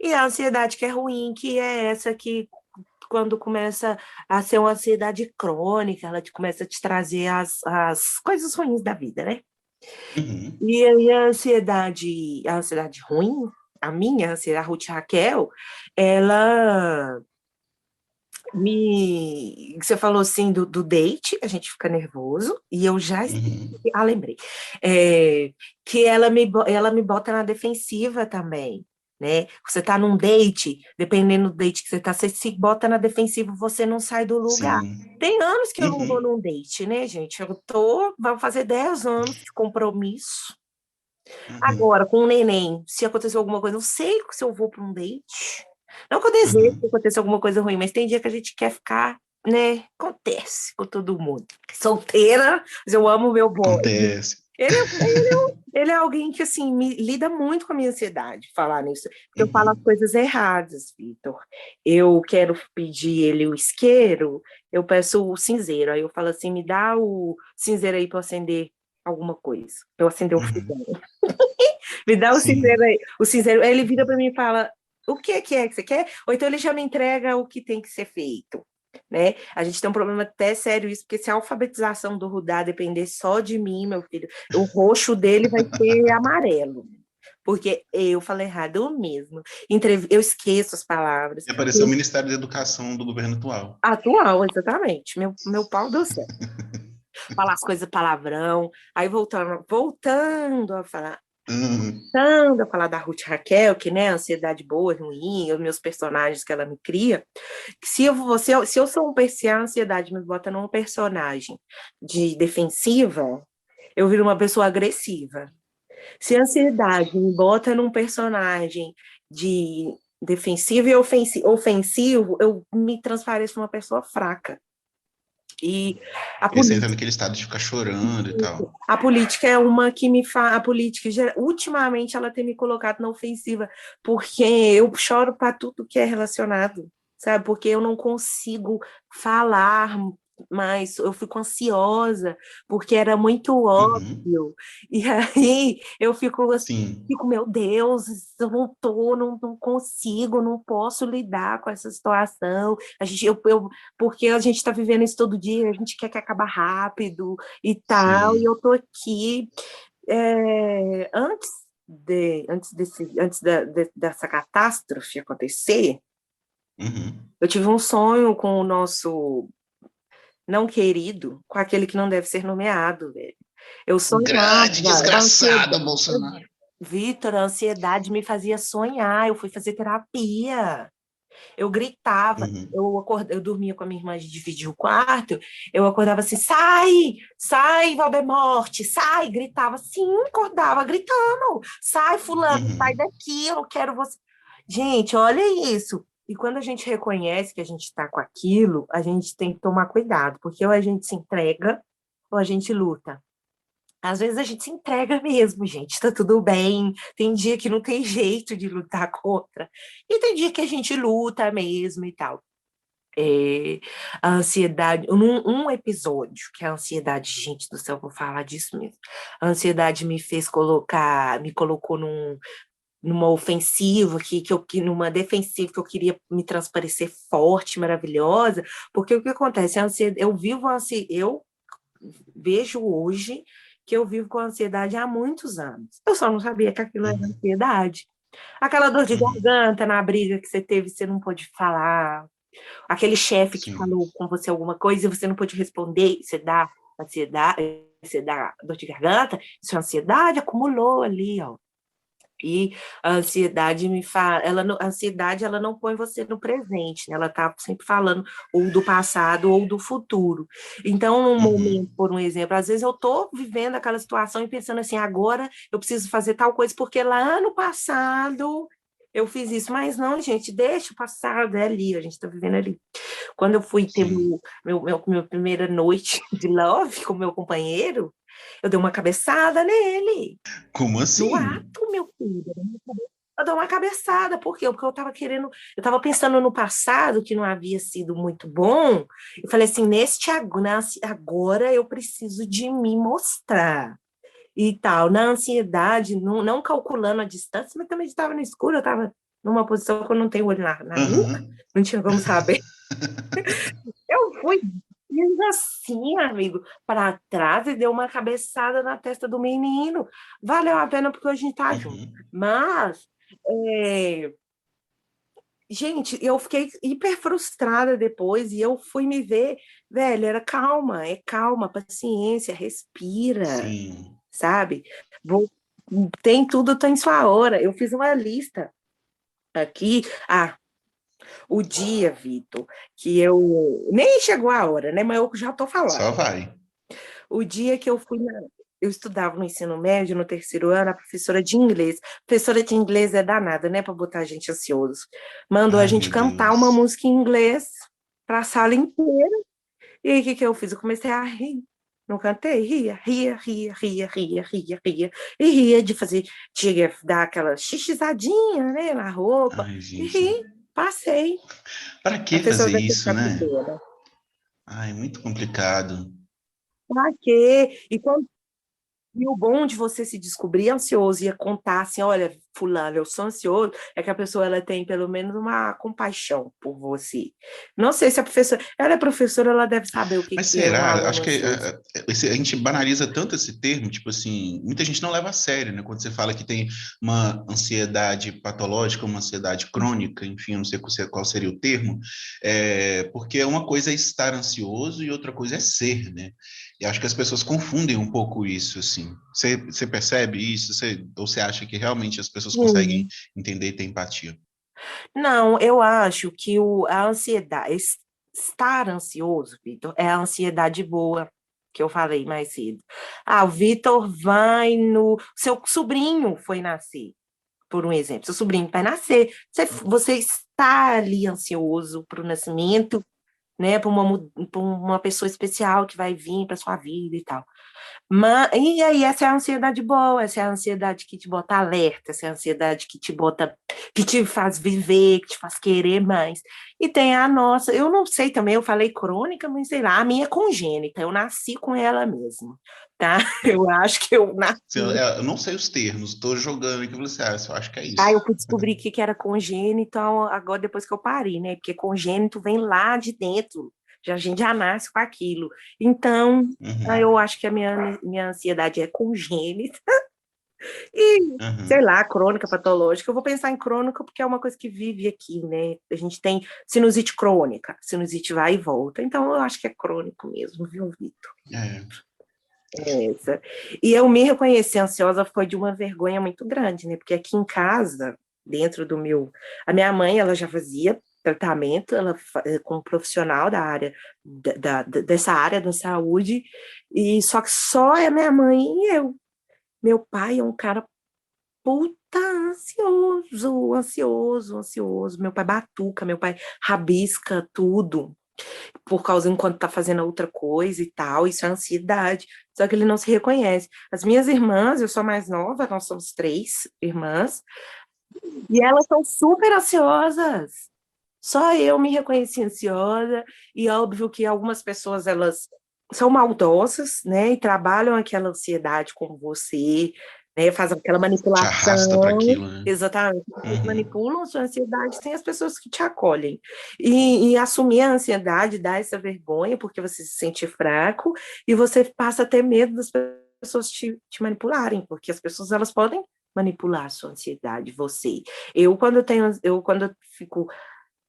e a ansiedade que é ruim, que é essa que, quando começa a ser uma ansiedade crônica, ela começa a te trazer as coisas ruins da vida, né? Uhum, E aí a ansiedade ruim, a minha ansiedade, a Ruth Raquel, ela você falou assim do date, a gente fica nervoso, e eu já esqueci. uhum, Lembrei. É, que ela me bota na defensiva também, né? Você tá num date, dependendo do date que você tá, você se bota na defensiva, você não sai do lugar. sim, Tem anos que eu não vou uhum, num date, né, gente? Vamos fazer 10 anos de compromisso. uhum, Agora, com o neném, se acontecer alguma coisa, eu sei se eu vou para um date. Não que eu deseje que uhum. aconteça alguma coisa ruim, mas tem dia que a gente quer ficar, né? Acontece com todo mundo. Solteira, mas eu amo meu boy. Acontece. Ele é, ele é alguém que, assim, lida muito com a minha ansiedade, falar nisso. Porque eu falo as Uhum. coisas erradas, Vitor. Eu quero pedir ele o isqueiro, eu peço o cinzeiro. Aí eu falo assim, me dá o cinzeiro aí para acender alguma coisa. Para eu acender o Uhum. fogão. Me dá o cinzeiro Sim. aí. O cinzeiro, aí ele vira para mim e fala, o que é que você quer? Ou então ele já me entrega o que tem que ser feito. Né? A gente tem um problema até sério isso, porque se a alfabetização do Rudá depender só de mim, meu filho, o roxo dele vai ser amarelo, porque eu falei errado mesmo. Eu esqueço as palavras. E apareceu o Ministério da Educação do governo atual. Atual, exatamente. Meu pau do céu. Falar as coisas palavrão. Aí voltando a falar. Uhum. Voltando a falar da Ruth Raquel, que, né, ansiedade boa, ruim, os meus personagens que ela me cria, que se eu sou se a ansiedade me bota num personagem de defensiva, eu viro uma pessoa agressiva. Se a ansiedade me bota num personagem de defensivo e ofensivo, eu me transpareço numa pessoa fraca. E a Ele entra política, naquele estado de ficar chorando e tal. a política é uma que me faz. A política, ultimamente, ela tem me colocado na ofensiva, porque eu choro para tudo que é relacionado, sabe? Porque eu não consigo falar mais, eu fico ansiosa, porque era muito Uhum. óbvio. E aí eu fico assim, Sim. meu Deus, eu não consigo, não posso lidar com essa situação. Porque a gente está vivendo isso todo dia, a gente quer que acabe rápido e tal, e Sim. eu tô aqui dessa catástrofe acontecer, Uhum. eu tive um sonho com o nosso não querido, com aquele que não deve ser nomeado, velho. Eu sonhava, Grande a ansiedade, desgraçado, Bolsonaro. Vitor, a ansiedade me fazia sonhar, eu fui fazer terapia. Eu gritava, Uhum. eu dormia com a minha irmã, a gente dividia o quarto, eu acordava assim, sai, Valdemorte, sai, gritava assim, acordava gritando, sai, fulano, sai Uhum. daqui, eu não quero você. Gente, olha isso. E quando a gente reconhece que a gente está com aquilo, a gente tem que tomar cuidado, porque ou a gente se entrega, ou a gente luta. Às vezes a gente se entrega mesmo, gente, tá tudo bem. Tem dia que não tem jeito de lutar contra. E tem dia que a gente luta mesmo e tal. A ansiedade, um episódio que a ansiedade, gente do céu, vou falar disso mesmo. A ansiedade me colocou numa ofensiva, numa defensiva, que eu queria me transparecer forte, maravilhosa, porque o que acontece? A ansiedade, eu vejo hoje que eu vivo com ansiedade há muitos anos. Eu só não sabia que aquilo era Uhum. ansiedade. Aquela dor de Uhum. garganta na briga que você teve, você não pôde falar. Aquele chefe que Sim. falou com você alguma coisa e você não pôde responder, você dá ansiedade, você dá dor de garganta, isso é ansiedade, acumulou ali, ó. E a ansiedade a ansiedade ela não põe você no presente, né? Ela está sempre falando ou do passado ou do futuro. Então, num momento, Uhum. por um exemplo, às vezes eu estou vivendo aquela situação e pensando assim, agora eu preciso fazer tal coisa, porque lá no passado eu fiz isso, mas não, gente, deixa o passado, é ali, a gente está vivendo ali. Quando eu fui ter Sim. minha primeira noite de love com meu companheiro, eu dei uma cabeçada nele. Como No assim? ato, meu filho. Eu dou uma cabeçada, por quê? Porque eu estava pensando no passado, que não havia sido muito bom, e falei assim, agora eu preciso de me mostrar. E tal, na ansiedade, não calculando a distância, mas também estava no escuro, eu estava numa posição que eu não tenho olho na nuca, Uhum. não tinha como saber. Eu fui indo assim, amigo, para trás e deu uma cabeçada na testa do menino. Valeu a pena porque a gente tá junto. Uhum. Mas, é, gente, eu fiquei hiper frustrada depois e eu fui me ver, velho, era calma, é calma, paciência, respira, Sim. sabe? Vou, tem tudo, tem sua hora. Eu fiz uma lista aqui. O dia, Vitor, que eu. Nem chegou a hora, né? Mas eu já estou falando. Só vai. O dia que eu fui. Eu estudava no ensino médio, no terceiro ano, a professora de inglês. Professora de inglês é danada, né? Para botar a gente ansioso. Mandou a Ai, gente meu cantar uma Deus. música em inglês para a sala inteira. E aí, o que eu fiz? Eu comecei a rir. Não cantei, ria, e ria de fazer, de dar aquela xixizadinha, né, na roupa, Ai, e gente, ri, passei. para As que pessoas fazer devem isso, ficar com né? pena. Ai, muito complicado. Pra quê? E o bom de você se descobrir ansioso e contar assim, olha, fulano, eu sou ansioso, é que a pessoa ela tem pelo menos uma compaixão por você. Não sei se a professora, ela é professora, ela deve saber o que Mas que é um será? Acho aluno que ansioso. a gente banaliza tanto esse termo, tipo assim, muita gente não leva a sério, né? Quando você fala que tem uma ansiedade patológica, uma ansiedade crônica, enfim, eu não sei qual seria o termo, porque uma coisa é estar ansioso e outra coisa é ser, né? E acho que as pessoas confundem um pouco isso, assim. Você percebe isso? Ou você acha que realmente as pessoas conseguem Hum. entender e ter empatia? Não, eu acho que a ansiedade, estar ansioso, Vitor, é a ansiedade boa, que eu falei mais cedo. Ah, o Vitor vai no. Seu sobrinho foi nascer, por um exemplo. Seu sobrinho vai nascer. Você está ali ansioso para o nascimento, né? Para uma pessoa especial que vai vir para sua vida e tal. E aí, essa é a ansiedade boa, essa é a ansiedade que te bota alerta, essa é a ansiedade que te bota, que te faz viver, que te faz querer mais. E tem a nossa, eu não sei também, eu falei crônica, mas sei lá, a minha é congênita, eu nasci com ela mesmo, tá? Eu acho que eu nasci. Eu não sei os termos, estou jogando aqui, você, eu acho que é Aí isso. eu fui descobrir que era congênito agora depois que eu parei, né? Porque congênito vem lá de dentro, a gente já nasce com aquilo. Então, aí Uhum, eu acho que a minha ansiedade é congênita. E, sei uhum. lá, crônica, patológica, eu vou pensar em crônica porque é uma coisa que vive aqui, né? A gente tem sinusite crônica, sinusite vai e volta. Então, eu acho que é crônico mesmo, viu, Vitor? É. Essa. E eu me reconhecer ansiosa foi de uma vergonha muito grande, né? Porque aqui em casa, dentro do meu. A minha mãe, ela já fazia tratamento, com um profissional da área, dessa área da saúde, e só que só é minha mãe e eu. Meu pai é um cara puta ansioso. Meu pai batuca, meu pai rabisca tudo por causa enquanto tá fazendo outra coisa e tal. Isso é ansiedade. Só que ele não se reconhece. As minhas irmãs, eu sou mais nova, nós somos três irmãs, e elas são super ansiosas. Só eu me reconheci ansiosa, e óbvio que algumas pessoas, elas são maldosas, né, e trabalham aquela ansiedade com você, né, fazem aquela Te arrasta para manipulação, aquilo, né? exatamente, eles Uhum. manipulam a sua ansiedade, tem as pessoas que te acolhem, e assumir a ansiedade dá essa vergonha, porque você se sente fraco, e você passa a ter medo das pessoas te manipularem, porque as pessoas, elas podem manipular a sua ansiedade, você. Quando eu fico,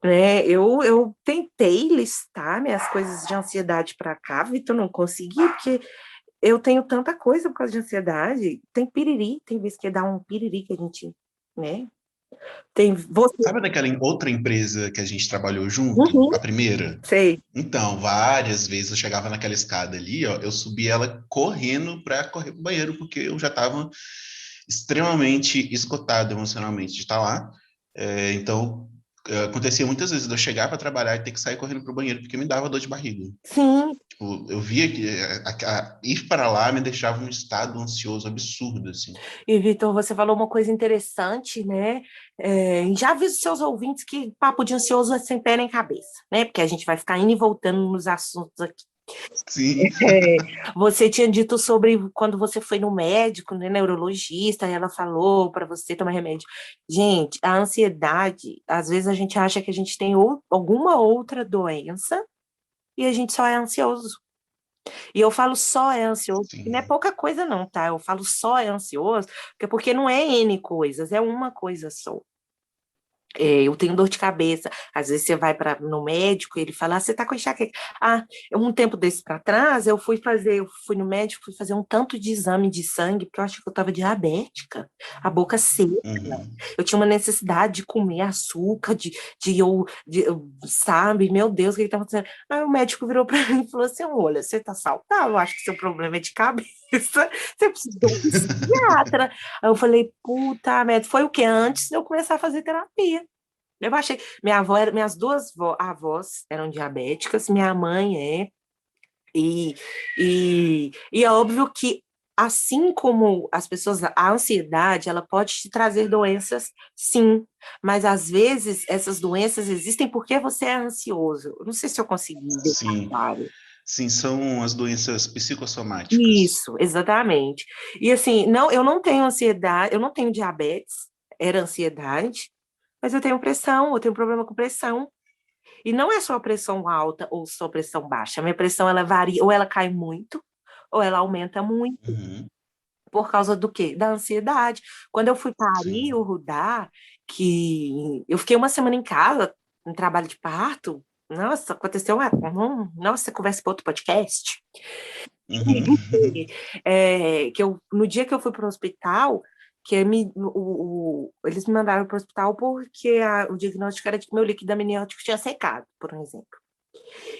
né? Eu tentei listar minhas coisas de ansiedade para cá, Vitor, não consegui, porque eu tenho tanta coisa por causa de ansiedade. Tem piriri, tem vezes que dá um piriri que a gente, né? Tem você. Sabe daquela outra empresa que a gente trabalhou junto, Uhum, a primeira? sei. Então, várias vezes eu chegava naquela escada ali, ó, eu subia ela correndo para correr pro banheiro, porque eu já estava extremamente esgotado emocionalmente de estar lá. Então, acontecia muitas vezes de eu chegar para trabalhar e ter que sair correndo pro banheiro, porque me dava dor de barriga. Sim. Tipo, eu via que ir para lá me deixava num estado ansioso absurdo, assim. E, Vitor, você falou uma coisa interessante, né? Já aviso seus ouvintes que papo de ansioso é sem pé nem cabeça, né? Porque a gente vai ficar indo e voltando nos assuntos aqui. Sim. Você tinha dito sobre quando você foi no médico, né, neurologista, e ela falou para você tomar remédio. Gente, a ansiedade, às vezes a gente acha que a gente tem alguma outra doença e a gente só é ansioso. E eu falo só é ansioso, porque não é Sim. pouca coisa não, tá? Eu falo só é ansioso, porque não é N coisas, é uma coisa só. Eu tenho dor de cabeça. Às vezes você vai no médico e ele fala: você tá com enxaqueca. Ah, um tempo desse para trás, eu fui no médico, fui fazer um tanto de exame de sangue, porque eu acho que eu estava diabética, a boca seca. Uhum. Eu tinha uma necessidade de comer açúcar, sabe? Meu Deus, o que estava acontecendo? Aí o médico virou para mim e falou assim: olha, você tá saudável, eu acho que seu problema é de cabeça, você precisa de um psiquiatra. Aí eu falei: puta merda, foi o que? Antes de eu começar a fazer terapia. Eu achei. Minhas duas avós eram diabéticas, minha mãe é. E é óbvio que, assim como as pessoas, a ansiedade, ela pode te trazer doenças, sim, mas às vezes essas doenças existem porque você é ansioso. Eu não sei se eu consegui deixar Sim, claro. sim, são as doenças psicossomáticas. Isso, exatamente. E assim, não, eu não tenho ansiedade, eu não tenho diabetes, era ansiedade, mas eu tenho pressão, eu tenho problema com pressão. E não é só pressão alta ou só pressão baixa. A minha pressão, ela varia, ou ela cai muito, ou ela aumenta muito. Uhum, Por causa do quê? Da ansiedade. Quando eu fui parir o sim. Rudá, que eu fiquei uma semana em casa, em trabalho de parto, nossa, aconteceu nossa, conversa para outro podcast. Uhum. Que eu, no dia que eu fui para o hospital, eles me mandaram para o hospital porque o diagnóstico era de que meu líquido amniótico tinha secado, por um exemplo.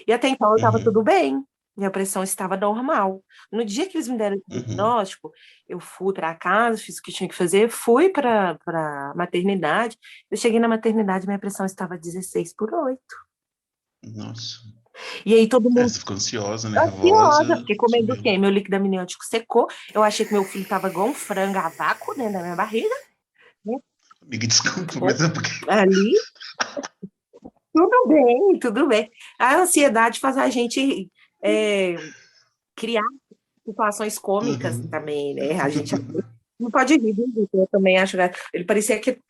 E até então eu estava tudo Uhum, bem, minha pressão estava normal. No dia que eles me deram o uhum. diagnóstico, eu fui para casa, fiz o que tinha que fazer, fui para a maternidade. Eu cheguei na maternidade, minha pressão estava 16/8. Nossa. E aí todo mundo Você ficou ansiosa, ansiosa, nervosa, porque comendo o subiu. quê? Meu líquido amniótico secou. Eu achei que meu filho estava igual um frango a vácuo dentro da minha barriga, né? Amiga, desculpa, mas é porque. Ali, tudo bem, tudo bem. A ansiedade faz a gente criar situações cômicas Uhum. também, né? A gente não pode rir do Vitor, eu também acho, né? Ele parecia que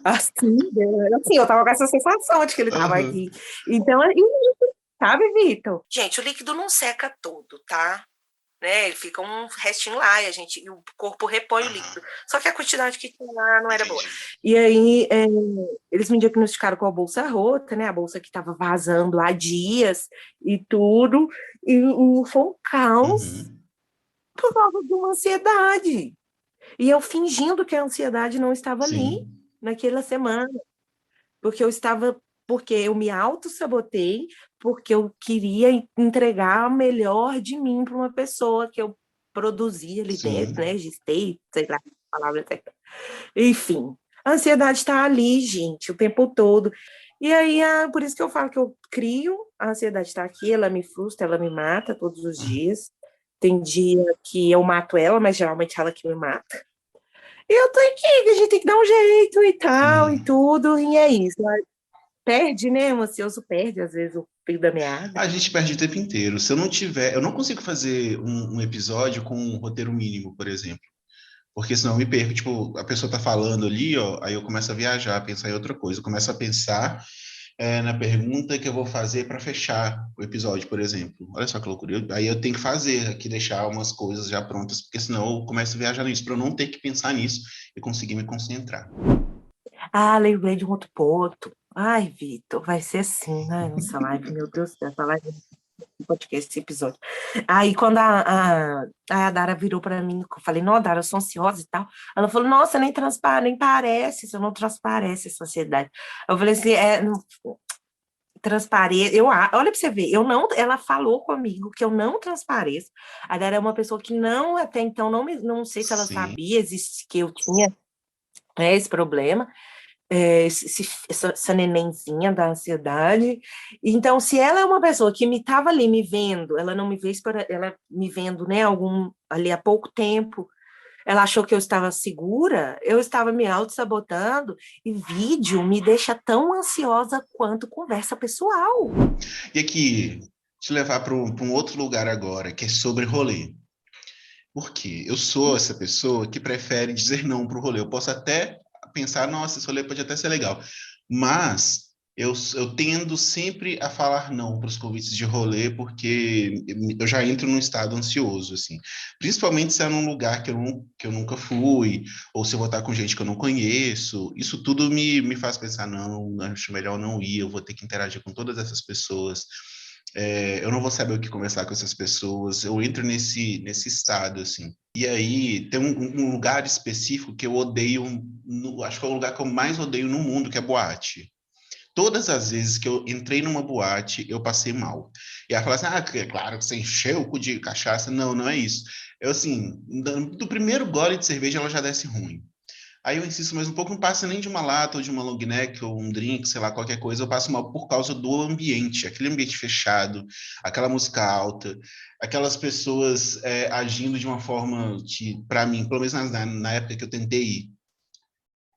assim, né? Assim, eu tava com essa sensação de que ele tava Uhum. aqui. Então, sabe, Vitor? Gente, o líquido não seca todo, tá? Né? Ele fica um restinho lá e o corpo repõe o Aham, líquido. Só que a quantidade que tinha lá não era boa. entendi. E aí, eles me diagnosticaram com a bolsa rota, né? A bolsa que estava vazando há dias e tudo. E foi um caos Uhum. por causa de uma ansiedade. E eu fingindo que a ansiedade não estava ali Sim, naquela semana, porque porque eu me auto-sabotei, porque eu queria entregar o melhor de mim para uma pessoa que eu produzi ali dentro, né? sim. Gestei, sei lá a palavra certa. Enfim, a ansiedade está ali, gente, o tempo todo. E aí, por isso que eu falo que eu crio, a ansiedade está aqui, ela me frustra, ela me mata todos os dias. Tem dia que eu mato ela, mas geralmente ela que me mata. E eu tô aqui, que a gente tem que dar um jeito e tal, e Sim. tudo, e é isso. Perde, né? O ansioso perde, às vezes, o fio da meada. A gente perde o tempo inteiro. Se eu não tiver, eu não consigo fazer um episódio com um roteiro mínimo, por exemplo. Porque senão eu me perco. Tipo, a pessoa tá falando ali, ó, aí eu começo a viajar, a pensar em outra coisa. Eu começo a pensar na pergunta que eu vou fazer para fechar o episódio, por exemplo. Olha só que loucura. Aí eu tenho que fazer aqui, deixar umas coisas já prontas, porque senão eu começo a viajar nisso, para eu não ter que pensar nisso e conseguir me concentrar. Ah, lembrei de um outro ponto. Ai, Vitor, vai ser assim, né? Nossa live, meu Deus do céu, essa live não podcast, esse episódio. Aí, quando a Dara virou para mim, eu falei, não, Dara, eu sou ansiosa e tal. Ela falou, nossa, nem parece, isso não transparece essa ansiedade. Eu falei assim, não, transpareço. Olha para você ver, eu não, ela falou comigo que eu não transpareço. A Dara é uma pessoa que não, até então, não sei se ela Sim, sabia que eu tinha, né, esse problema, essa nenenzinha da ansiedade. Então, se ela é uma pessoa que me estava ali me vendo, ela não me vê, ela me vendo, né, ali há pouco tempo, ela achou que eu estava segura, eu estava me auto-sabotando, e vídeo me deixa tão ansiosa quanto conversa pessoal. e aqui, te levar para um outro lugar agora, que é sobre rolê. Por quê? Eu sou essa pessoa que prefere dizer não para o rolê. Eu posso até pensar, nossa, esse rolê pode até ser legal, mas eu tendo sempre a falar não para os convites de rolê, porque eu já entro num estado ansioso, assim. Principalmente se é num lugar que eu nunca fui, ou se eu vou estar com gente que eu não conheço. Isso tudo me faz pensar, não, acho melhor não ir, eu vou ter que interagir com todas essas pessoas. Eu não vou saber o que conversar com essas pessoas, eu entro nesse estado, assim. E aí, tem um lugar específico que eu odeio, acho que é o lugar que eu mais odeio no mundo, que é boate. Todas as vezes que eu entrei numa boate, eu passei mal. E ela fala assim, é claro que você encheu o cu de cachaça. Não, não é isso. Eu, assim, do primeiro gole de cerveja, ela já desce ruim. Aí eu insisto mais um pouco, não passa nem de uma lata ou de uma long neck ou um drink, sei lá, qualquer coisa, eu passo mal por causa do ambiente, aquele ambiente fechado, aquela música alta, aquelas pessoas agindo de uma forma que, para mim, pelo menos na época que eu tentei ir,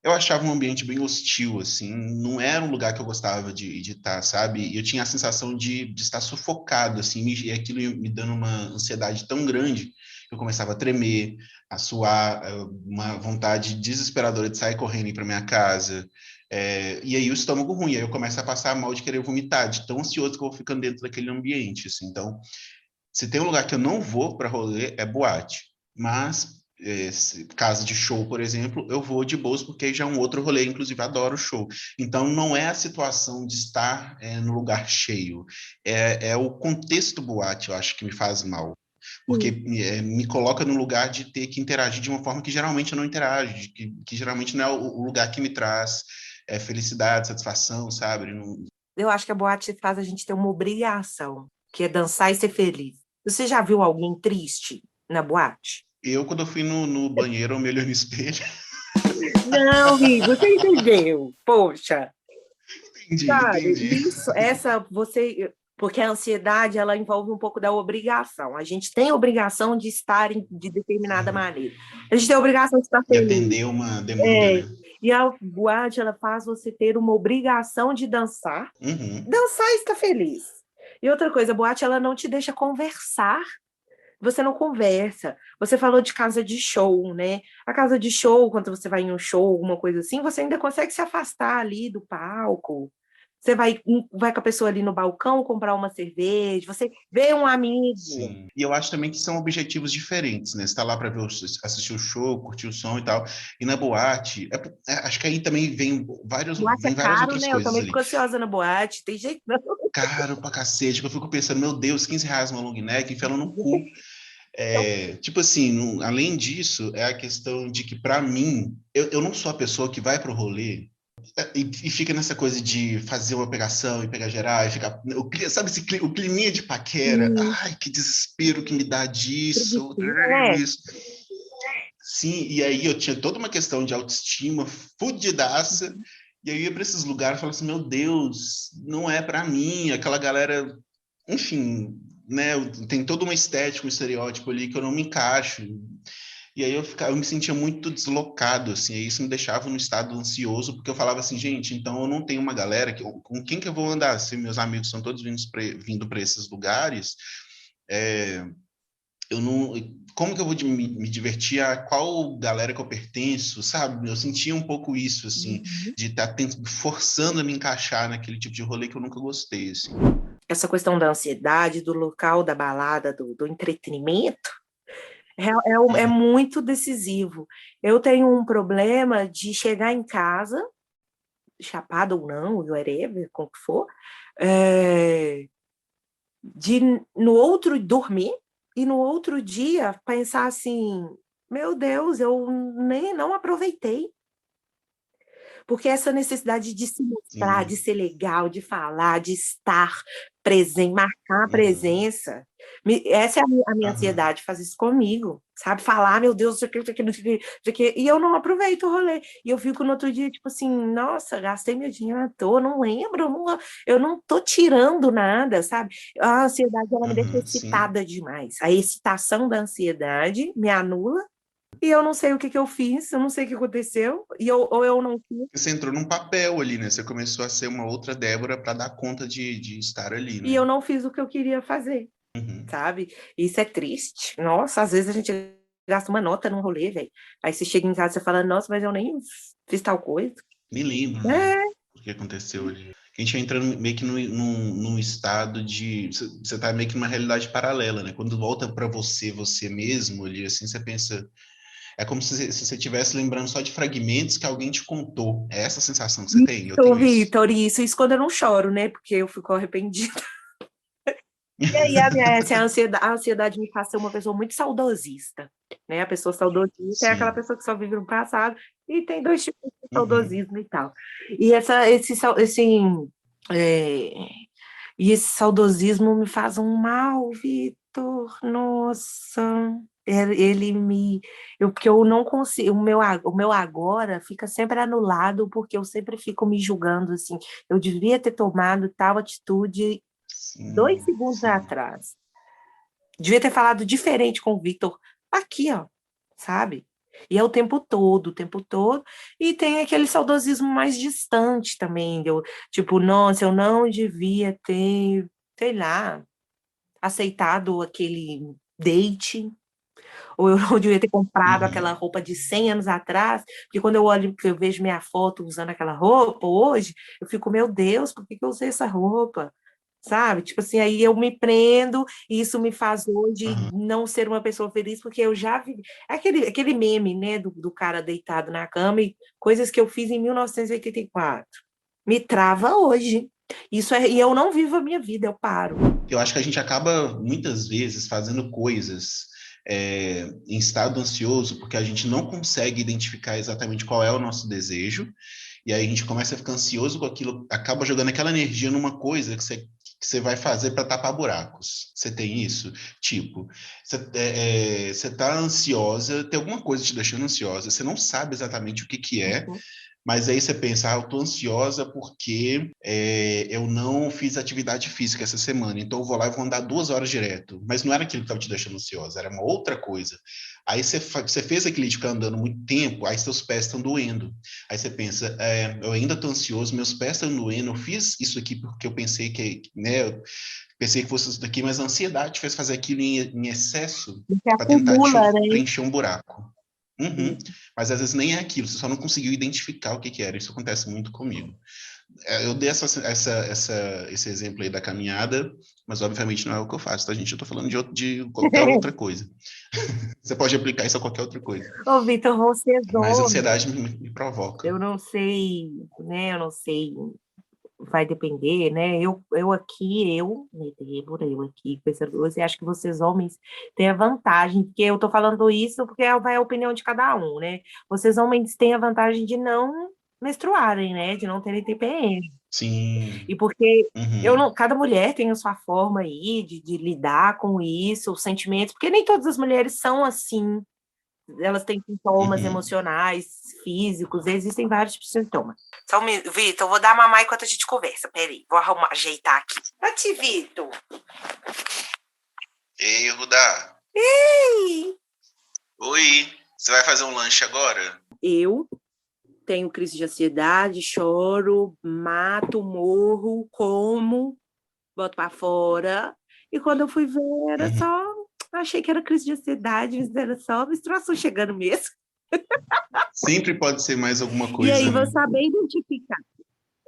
eu achava um ambiente bem hostil, assim, não era um lugar que eu gostava de estar, sabe? E eu tinha a sensação de estar sufocado, assim, e aquilo ia me dando uma ansiedade tão grande que eu começava a tremer, a suar, uma vontade desesperadora de sair correndo para minha casa. E aí o estômago ruim, aí eu começo a passar mal de querer vomitar, de tão ansioso que eu vou ficando dentro daquele ambiente, assim. Então, se tem um lugar que eu não vou para rolê, é boate. Mas, casa de show, por exemplo, eu vou de boas, porque aí já é um outro rolê, inclusive adoro show. Então, não é a situação de estar no lugar cheio, é o contexto boate, eu acho que me faz mal. Porque Sim. me coloca no lugar de ter que interagir de uma forma que geralmente eu não interajo, que geralmente não é o lugar que me traz felicidade, satisfação, sabe? Não... Eu acho que a boate faz a gente ter uma obrigação, que é dançar e ser feliz. Você já viu alguém triste na boate? Eu, quando eu fui no banheiro, eu me olhei no espelho. Não, amigo, você entendeu? Poxa, sabe? Entendi. Porque a ansiedade, ela envolve um pouco da obrigação. A gente tem a obrigação de estar de determinada Uhum. maneira. A gente tem a obrigação de estar E feliz. atender uma demanda, É, né? e a boate, ela faz você ter uma obrigação de dançar. Uhum. Dançar e estar feliz. E outra coisa, a boate, ela não te deixa conversar. Você não conversa. Você falou de casa de show, né? A casa de show, quando você vai em um show, alguma coisa assim, você ainda consegue se afastar ali do palco. Você vai com a pessoa ali no balcão comprar uma cerveja, você vê um amigo. Sim. E eu acho também que são objetivos diferentes, né? Você está lá para ver, assistir o show, curtir o som e tal. E na boate, acho que aí também Boate é vem várias caro, outras né? Eu coisas também ali. fico ansiosa na boate, tem jeito não. Caro pra cacete, que eu fico pensando, meu Deus, R$ 15 uma long neck, enfia ela no cu. Tipo assim, além disso, é a questão de que, para mim, eu não sou a pessoa que vai pro rolê e fica nessa coisa de fazer uma pegação e pegar geral, e ficar, sabe o climinha de paquera? Hum, Ai, que desespero que me dá disso, eu preguicinha, odeio né? isso. Sim, e aí eu tinha toda uma questão de autoestima fudidaça, e aí eu ia para esses lugares e falava assim, meu Deus, não é para mim, aquela galera, enfim, né, tem toda uma estética, um estereótipo ali que eu não me encaixo. E aí eu me sentia muito deslocado, assim, e isso me deixava num estado ansioso, porque eu falava assim, gente, então eu não tenho uma galera, com quem que eu vou andar? Se meus amigos são todos vindo para esses lugares, eu não... Como que eu vou me divertir? A qual galera que eu pertenço, sabe? Eu sentia um pouco isso, assim, Uhum. de estar forçando a me encaixar naquele tipo de rolê que eu nunca gostei, assim. Essa questão da ansiedade, do local, da balada, do entretenimento, é Uhum. muito decisivo. Eu tenho um problema de chegar em casa, chapada ou não, whatever, como que for, é, de no outro dormir e no outro dia pensar assim, meu Deus, eu nem não aproveitei. Porque essa necessidade de se mostrar, de Sim. ser legal, de falar, de estar presente, marcar a Uhum. presença, essa é a minha Aham. ansiedade, faz isso comigo, sabe? Falar, meu Deus, isso aqui, isso aqui, isso aqui, isso aqui, e eu não aproveito o rolê. E eu fico no outro dia, tipo assim, nossa, gastei meu dinheiro à toa, não lembro, eu não tô tirando nada, sabe? A ansiedade, ela me deixa Uhum. Sim. excitada demais. A excitação da ansiedade me anula, e eu não sei o que que eu fiz, eu não sei o que aconteceu, ou eu não fiz. Você entrou num papel ali, né? Você começou a ser uma outra Débora para dar conta de estar ali, E eu né? não fiz o que eu queria fazer, Uhum. sabe? Isso é triste. Nossa, às vezes a gente gasta uma nota num rolê, velho. Aí você chega em casa e fala, nossa, mas eu nem fiz tal coisa. Me lembro, né? É, O que aconteceu ali. A gente vai entrando meio que num estado de... Você tá meio que numa realidade paralela, né? Quando volta para você mesmo ali, assim, você pensa... É como se você estivesse lembrando só de fragmentos que alguém te contou. É essa a sensação que você tem? Eu Vitor, tenho isso. Vitor, isso quando eu não choro, né? Porque eu fico arrependida. E aí a ansiedade me faz ser uma pessoa muito saudosista, né? A pessoa saudosista é aquela Sim. pessoa que só vive no passado, e tem dois tipos de Uhum. saudosismo e tal. E é, esse saudosismo me faz um mal, Vitor. Nossa. porque eu não consigo, o meu agora fica sempre anulado, porque eu sempre fico me julgando assim, eu devia ter tomado tal atitude Sim, 2 segundos sim. atrás. Devia ter falado diferente com o Victor aqui, ó, sabe? E é o tempo todo. E tem aquele saudosismo mais distante também, tipo, nossa, eu não devia ter, sei lá, aceitado aquele date, ou eu não devia ter comprado aquela Uhum. roupa de 100 anos atrás, porque quando eu olho, que eu vejo minha foto usando aquela roupa hoje, eu fico, meu Deus, por que que eu usei essa roupa? Sabe? Tipo assim, aí eu me prendo e isso me faz hoje Aham. não ser uma pessoa feliz, porque eu já vi aquele meme, né, do cara deitado na cama e coisas que eu fiz em 1984. Me trava hoje. E eu não vivo a minha vida, eu paro. Eu acho que a gente acaba, muitas vezes, fazendo coisas em estado ansioso, porque a gente não consegue identificar exatamente qual é o nosso desejo, e aí a gente começa a ficar ansioso com aquilo, acaba jogando aquela energia numa coisa que você vai fazer para tapar buracos. Você tem isso? Tipo, você tá ansiosa, tem alguma coisa te deixando ansiosa, você não sabe exatamente o que que é, Uhum. mas aí você pensa, eu tô ansiosa porque eu não fiz atividade física essa semana, então eu vou lá e vou andar 2 horas direto. Mas não era aquilo que estava te deixando ansiosa, era uma outra coisa. Aí você fez aquilo de ficar andando muito tempo, aí seus pés estão doendo. Aí você pensa, eu ainda estou ansioso, meus pés estão doendo, eu fiz isso aqui porque eu pensei né, eu pensei que fosse isso daqui, mas a ansiedade fez fazer aquilo em excesso Você para tentar acumula, né? preencher um buraco. Uhum. Mas às vezes nem é aquilo, você só não conseguiu identificar o que que era. Isso acontece muito comigo. Eu dei esse exemplo aí da caminhada, mas obviamente não é o que eu faço, tá, gente? Eu tô falando de qualquer outra coisa. Você pode aplicar isso a qualquer outra coisa. Ô, Vitor, vocês Mas a homens, ansiedade me provoca. eu não sei, né? Eu não sei, vai depender, né? Né, Débora, eu aqui, pensando, você acha que vocês homens têm a vantagem, porque eu tô falando isso porque vai a opinião de cada um, né? Vocês homens têm a vantagem de não menstruarem, né? De não terem TPM. Sim. E porque eu Uhum. não, cada mulher tem a sua forma aí de lidar com isso, os sentimentos, porque nem todas as mulheres são assim, elas têm sintomas Uhum. emocionais, físicos, existem vários tipos de sintomas. Só um minuto, Vitor, eu vou dar mamar enquanto a gente conversa. Peraí, vou ajeitar aqui. Tati, Vitor. Ei, Rudá. Ei! Oi. Você vai fazer um lanche agora? Eu tenho crise de ansiedade, choro, mato, morro, como, boto pra fora. E quando eu fui ver, era Uhum. só. Achei que era crise de ansiedade, mas era só menstruação chegando mesmo. Sempre pode ser mais alguma E aí, coisa, vou né? saber identificar.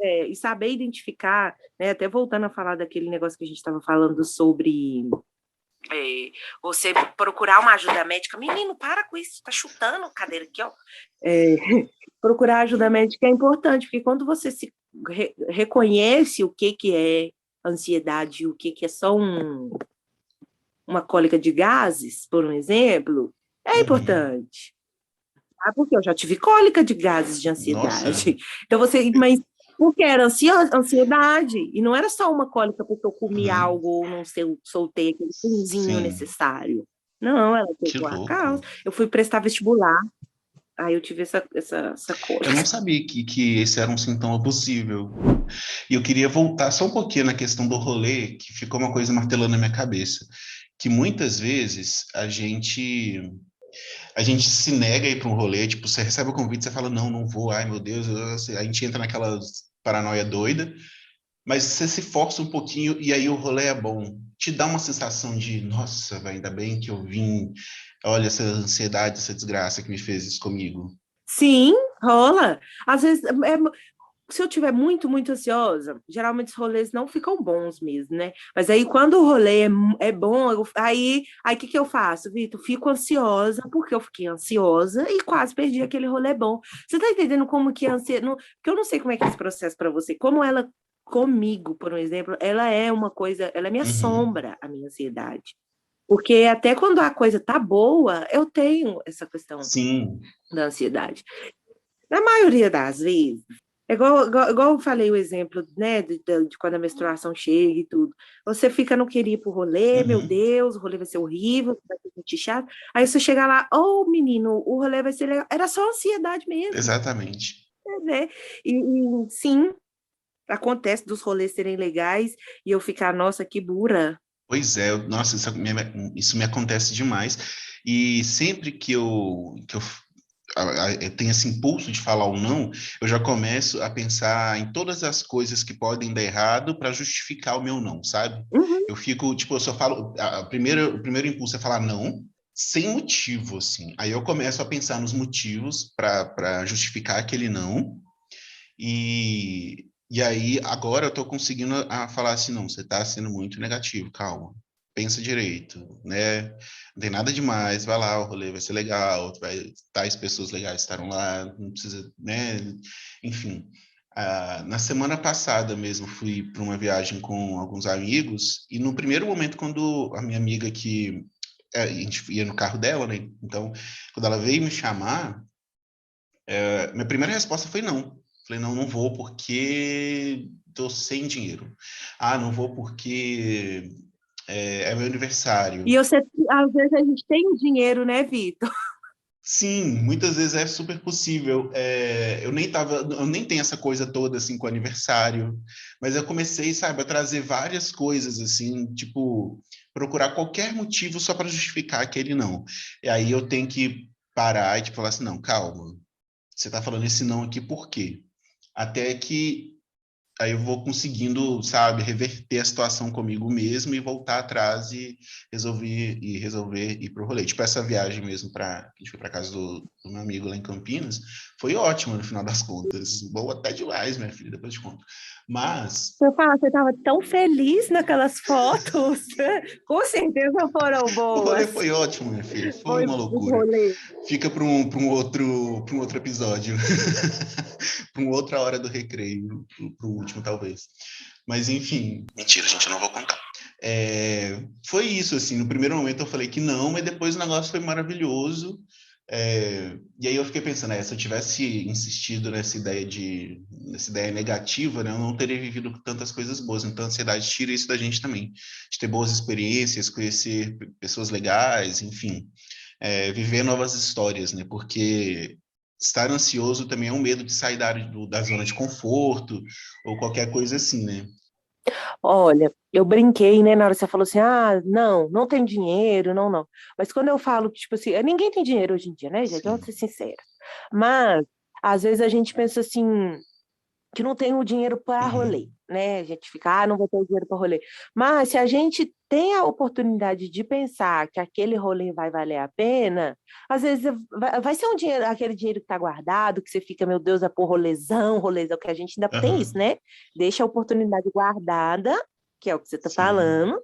E saber identificar, né, até voltando a falar daquele negócio que a gente estava falando sobre você procurar uma ajuda médica. Menino, para com isso, tá chutando a cadeira aqui, ó. É, procurar ajuda médica é importante, porque quando você se reconhece o que é ansiedade, o que é só uma cólica de gases, por um exemplo, é Uhum. importante. Ah, porque eu já tive cólica de gases de Nossa. ansiedade. Então mas porque era ansiedade, e não era só uma cólica porque eu comi Uhum. algo ou não soltei aquele punzinho Sim. necessário. Não, ela teve Que uma causa. louco. Eu fui prestar vestibular, aí eu tive essa Eu não cólica. sabia que esse era um sintoma possível. E eu queria voltar só um pouquinho na questão do rolê, que ficou uma coisa martelando na minha cabeça. Que muitas vezes a gente se nega a ir para um rolê, tipo, você recebe o convite, você fala, não, não vou, ai meu Deus, a gente entra naquela paranoia doida, mas você se força um pouquinho e aí o rolê é bom. Te dá uma sensação de, nossa, véio, ainda bem que eu vim, olha essa ansiedade, essa desgraça que me fez isso comigo. Sim, rola. Às vezes, se eu tiver muito, muito ansiosa, geralmente os rolês não ficam bons mesmo, né? Mas aí quando o rolê é bom, aí o que que eu faço, Vitor? Fico ansiosa, porque eu fiquei ansiosa e quase perdi aquele rolê bom. Você tá entendendo como que a ansiedade. Porque eu não sei como é que é esse processo para você. Como ela, comigo, por um exemplo, ela é uma coisa, ela é minha Uhum. sombra, a minha ansiedade. Porque até quando a coisa tá boa, eu tenho essa questão Sim. da ansiedade. Na maioria das vezes, É igual eu falei o exemplo, né, de quando a menstruação chega e tudo. Você fica, não queria ir pro rolê, meu Uhum, Deus, o rolê vai ser horrível, vai ser muito chato. Aí você chega lá, ô menino, o rolê vai ser legal. Era só ansiedade mesmo, exatamente. né? E sim, acontece dos rolês serem legais e eu ficar, nossa, que burra. Pois é, nossa, isso me acontece demais. E sempre que eu tenho esse impulso de falar ou não, eu já começo a pensar em todas as coisas que podem dar errado para justificar o meu não, sabe? Uhum. Eu fico, tipo, eu só falo, o primeiro impulso é falar não, sem motivo, assim. Aí eu começo a pensar nos motivos para justificar aquele não. E aí, agora eu estou conseguindo a falar assim, não, você está sendo muito negativo, calma, pensa direito, né? Não tem nada demais, vai lá, o rolê vai ser legal, tais pessoas legais estarão lá, não precisa, né? Enfim, na semana passada mesmo fui para uma viagem com alguns amigos e no primeiro momento, quando a minha amiga a gente ia no carro dela, né? Então, quando ela veio me chamar, minha primeira resposta foi não. Falei, não, não vou porque estou sem dinheiro. Ah, não vou porque é meu aniversário. E você, às vezes a gente tem dinheiro, né, Vitor? Sim, muitas vezes é super possível. Eu nem tenho essa coisa toda assim com aniversário, mas eu comecei, sabe, a trazer várias coisas assim, tipo, procurar qualquer motivo só para justificar aquele não. E aí eu tenho que parar e tipo, falar assim, não, calma. Você está falando esse não aqui por quê? Até que aí eu vou conseguindo, sabe, reverter a situação comigo mesmo e voltar atrás e resolver ir pro rolê. Tipo, essa viagem mesmo a gente foi para casa do meu amigo lá em Campinas, foi ótima no final das contas. Boa até demais, minha filha, depois eu te conto. Mas Eu falo, você estava tão feliz naquelas fotos. Com certeza foram o rolê boas. foi ótimo, minha filha. Foi Foi uma o loucura. rolê. Fica para um outro episódio, para uma outra hora do recreio, para o último talvez. Mas enfim, Mentira, gente, eu não vou contar. foi isso, assim, no primeiro momento eu falei que não, mas depois o negócio foi maravilhoso, e aí eu fiquei pensando, se eu tivesse insistido nessa ideia negativa, né, eu não teria vivido tantas coisas boas, então a ansiedade tira isso da gente também, de ter boas experiências, conhecer pessoas legais, enfim, viver novas histórias, né, porque estar ansioso também é um medo de sair da zona de conforto, ou qualquer coisa assim, né. Olha, eu brinquei, né, na hora que você falou assim, ah, não, não tem dinheiro, não, não. Mas quando eu falo que, tipo assim, ninguém tem dinheiro hoje em dia, né, gente? Vamos ser Sim. sinceros. Mas, às vezes a gente pensa assim, que não tem o dinheiro para rolê, Uhum. né? A gente fica, não vou ter o dinheiro para rolê. Mas se a gente tem a oportunidade de pensar que aquele rolê vai valer a pena, às vezes vai ser um dinheiro, aquele dinheiro que está guardado, que você fica, meu Deus, é por rolezão, que a gente ainda tem isso, Aham. né? Deixa a oportunidade guardada, que é o que você está Sim. falando,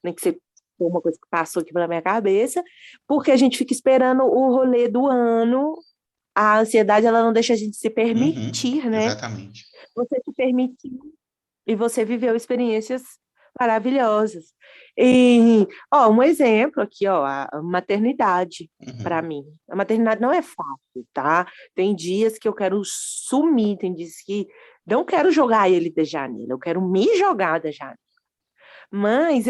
né? Que você foi uma coisa que passou aqui pela minha cabeça, porque a gente fica esperando o rolê do ano, a ansiedade ela não deixa a gente se Uhum. permitir, né? Exatamente. Você se permitiu e você viveu experiências maravilhosas. E, ó, um exemplo aqui, ó, a maternidade, para Uhum. mim. A maternidade não é fácil, tá? Tem dias que eu quero sumir, tem dias que não quero jogar ele da janela, eu quero me jogar da janela. Mas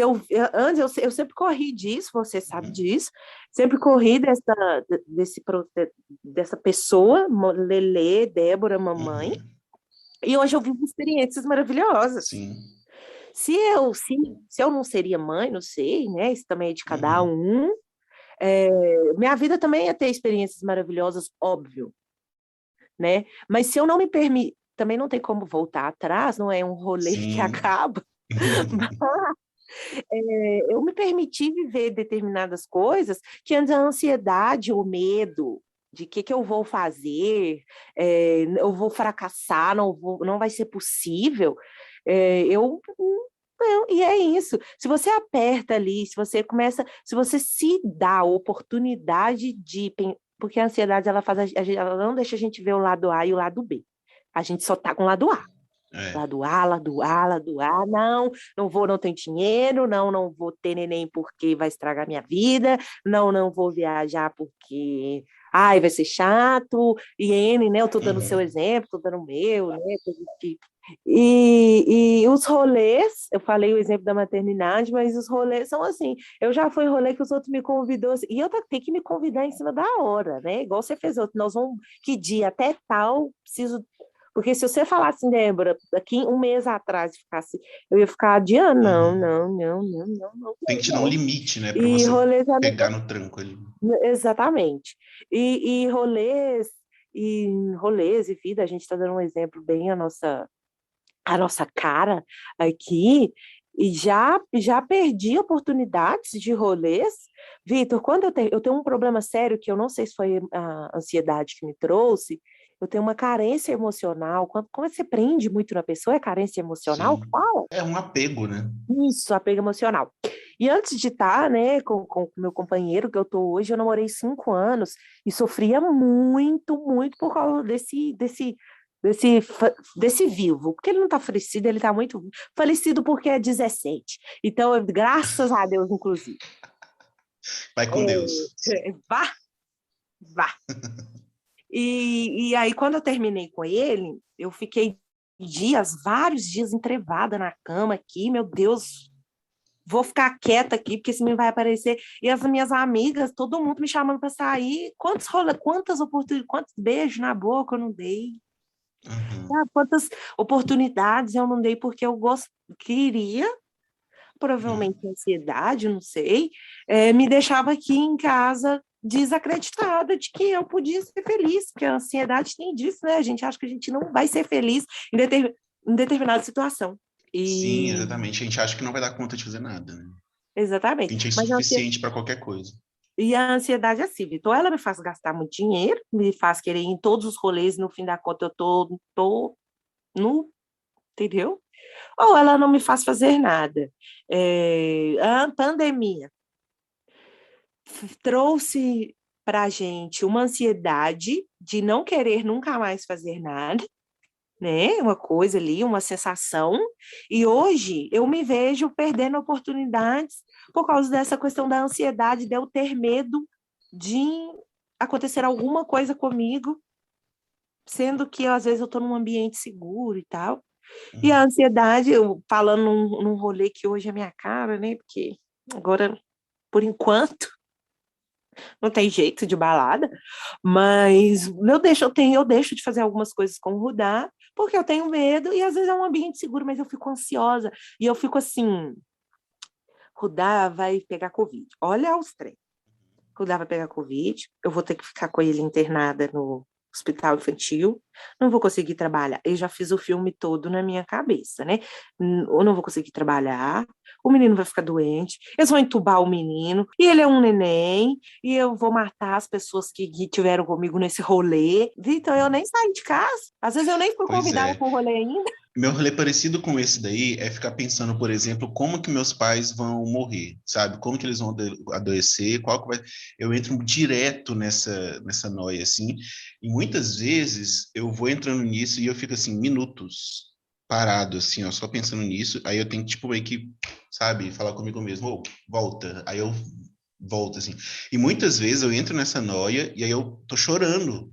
antes eu sempre corri disso, você sabe Uhum. disso, sempre corri dessa pessoa, Lelê, Débora, mamãe, Uhum. e hoje eu vivo experiências maravilhosas. Sim. Se eu, se, se eu não seria mãe, não sei, né? Isso também é de cada Uhum. um. Minha vida também ia ter experiências maravilhosas, óbvio, né? Mas se eu não me permitir, também não tem como voltar atrás, não é um rolê que Sim. acaba. Eu me permiti viver determinadas coisas que antes a ansiedade, o medo de que eu vou fazer, eu vou fracassar, não vai ser possível. E é isso. Se você aperta ali, se você se dá a oportunidade porque a ansiedade ela faz ela não deixa a gente ver o lado A e o lado B. A gente só tá com o lado A. É. Lado A, lado A, lado A, não tenho dinheiro, não vou ter neném porque vai estragar minha vida, não vou viajar porque ai, vai ser chato, e N, né? Eu tô dando o seu Uhum. exemplo, tô dando o meu, né? coisa que- E os rolês, eu falei o exemplo da maternidade, mas os rolês são assim, eu já fui em rolê que os outros me convidou, assim, e eu tenho que me convidar em cima da hora, né? Igual você fez outro, nós vamos, que dia, até tal, preciso... Porque se você falasse, assim, Débora, daqui um mês atrás, ficasse, eu ia ficar adiando, não, Uhum. não, não, não, não, não, Tem não, que te dar um não. limite, né, para E você rolês já não... pegar no tranco ali. Exatamente. E rolês e vida, a gente está dando um exemplo bem a nossa cara aqui, e já perdi oportunidades de rolês. Vitor, quando eu tenho um problema sério, que eu não sei se foi a ansiedade que me trouxe, eu tenho uma carência emocional. Quando você prende muito na pessoa, é carência emocional que Sim. fala? É um apego, né? Isso, apego emocional. E antes de estar, né, com o meu companheiro que eu tô hoje, eu namorei 5 anos e sofria muito, muito por causa desse vivo. Porque ele não tá falecido, ele tá muito falecido porque é 17. Então, graças a Deus, inclusive. Vai com Deus. Vá, vá. E aí, quando eu terminei com ele, eu fiquei vários dias entrevada na cama aqui, meu Deus, vou ficar quieta aqui, porque esse menino vai aparecer. E as minhas amigas, todo mundo me chamando para sair. Quantas oportunidades, quantos beijos na boca eu não dei? Uhum. Ah, quantas oportunidades eu não dei porque queria, provavelmente Uhum. ansiedade, não sei, me deixava aqui em casa desacreditada de que eu podia ser feliz, porque a ansiedade tem disso, né? A gente acha que a gente não vai ser feliz em determinada situação. Sim, E exatamente. A gente acha que não vai dar conta de fazer nada, né? A exatamente. gente é Mas insuficiente para qualquer coisa. e a ansiedade é assim, Vitor, ela me faz gastar muito dinheiro, me faz querer ir em todos os rolês, no fim da conta eu tô no, entendeu? Ou ela não me faz fazer nada. A pandemia trouxe para a gente uma ansiedade de não querer nunca mais fazer nada, né? Uma coisa ali, uma sensação. E hoje eu me vejo perdendo oportunidades por causa dessa questão da ansiedade, de eu ter medo de acontecer alguma coisa comigo, sendo que às vezes eu estou num ambiente seguro e tal. E a Uhum. ansiedade, eu falando num rolê que hoje é minha cara, né? Porque agora, por enquanto, não tem jeito de balada, mas eu deixo de fazer algumas coisas com o Rudá, porque eu tenho medo, e às vezes é um ambiente seguro, mas eu fico ansiosa, e eu fico assim, Rudá vai pegar Covid. Olha os trem. Rudá vai pegar Covid, eu vou ter que ficar com ele internada no hospital infantil, não vou conseguir trabalhar. Eu já fiz o filme todo na minha cabeça, né? Eu não vou conseguir trabalhar, o menino vai ficar doente, eles vão entubar o menino, e ele é um neném, e eu vou matar as pessoas que tiveram comigo nesse rolê. Vitor, eu nem saí de casa. Às vezes eu nem fui Pois convidada é. para o rolê ainda. Meu rolê parecido com esse daí é ficar pensando, por exemplo, como que meus pais vão morrer, sabe? Como que eles vão adoecer, qual que vai... Eu entro direto nessa noia, assim, e muitas vezes eu vou entrando nisso e eu fico, assim, minutos parado, assim, ó, só pensando nisso, aí eu tenho que, tipo, meio que, sabe, falar comigo mesmo, ô, volta, aí eu volto, assim. E muitas vezes eu entro nessa noia e aí eu tô chorando,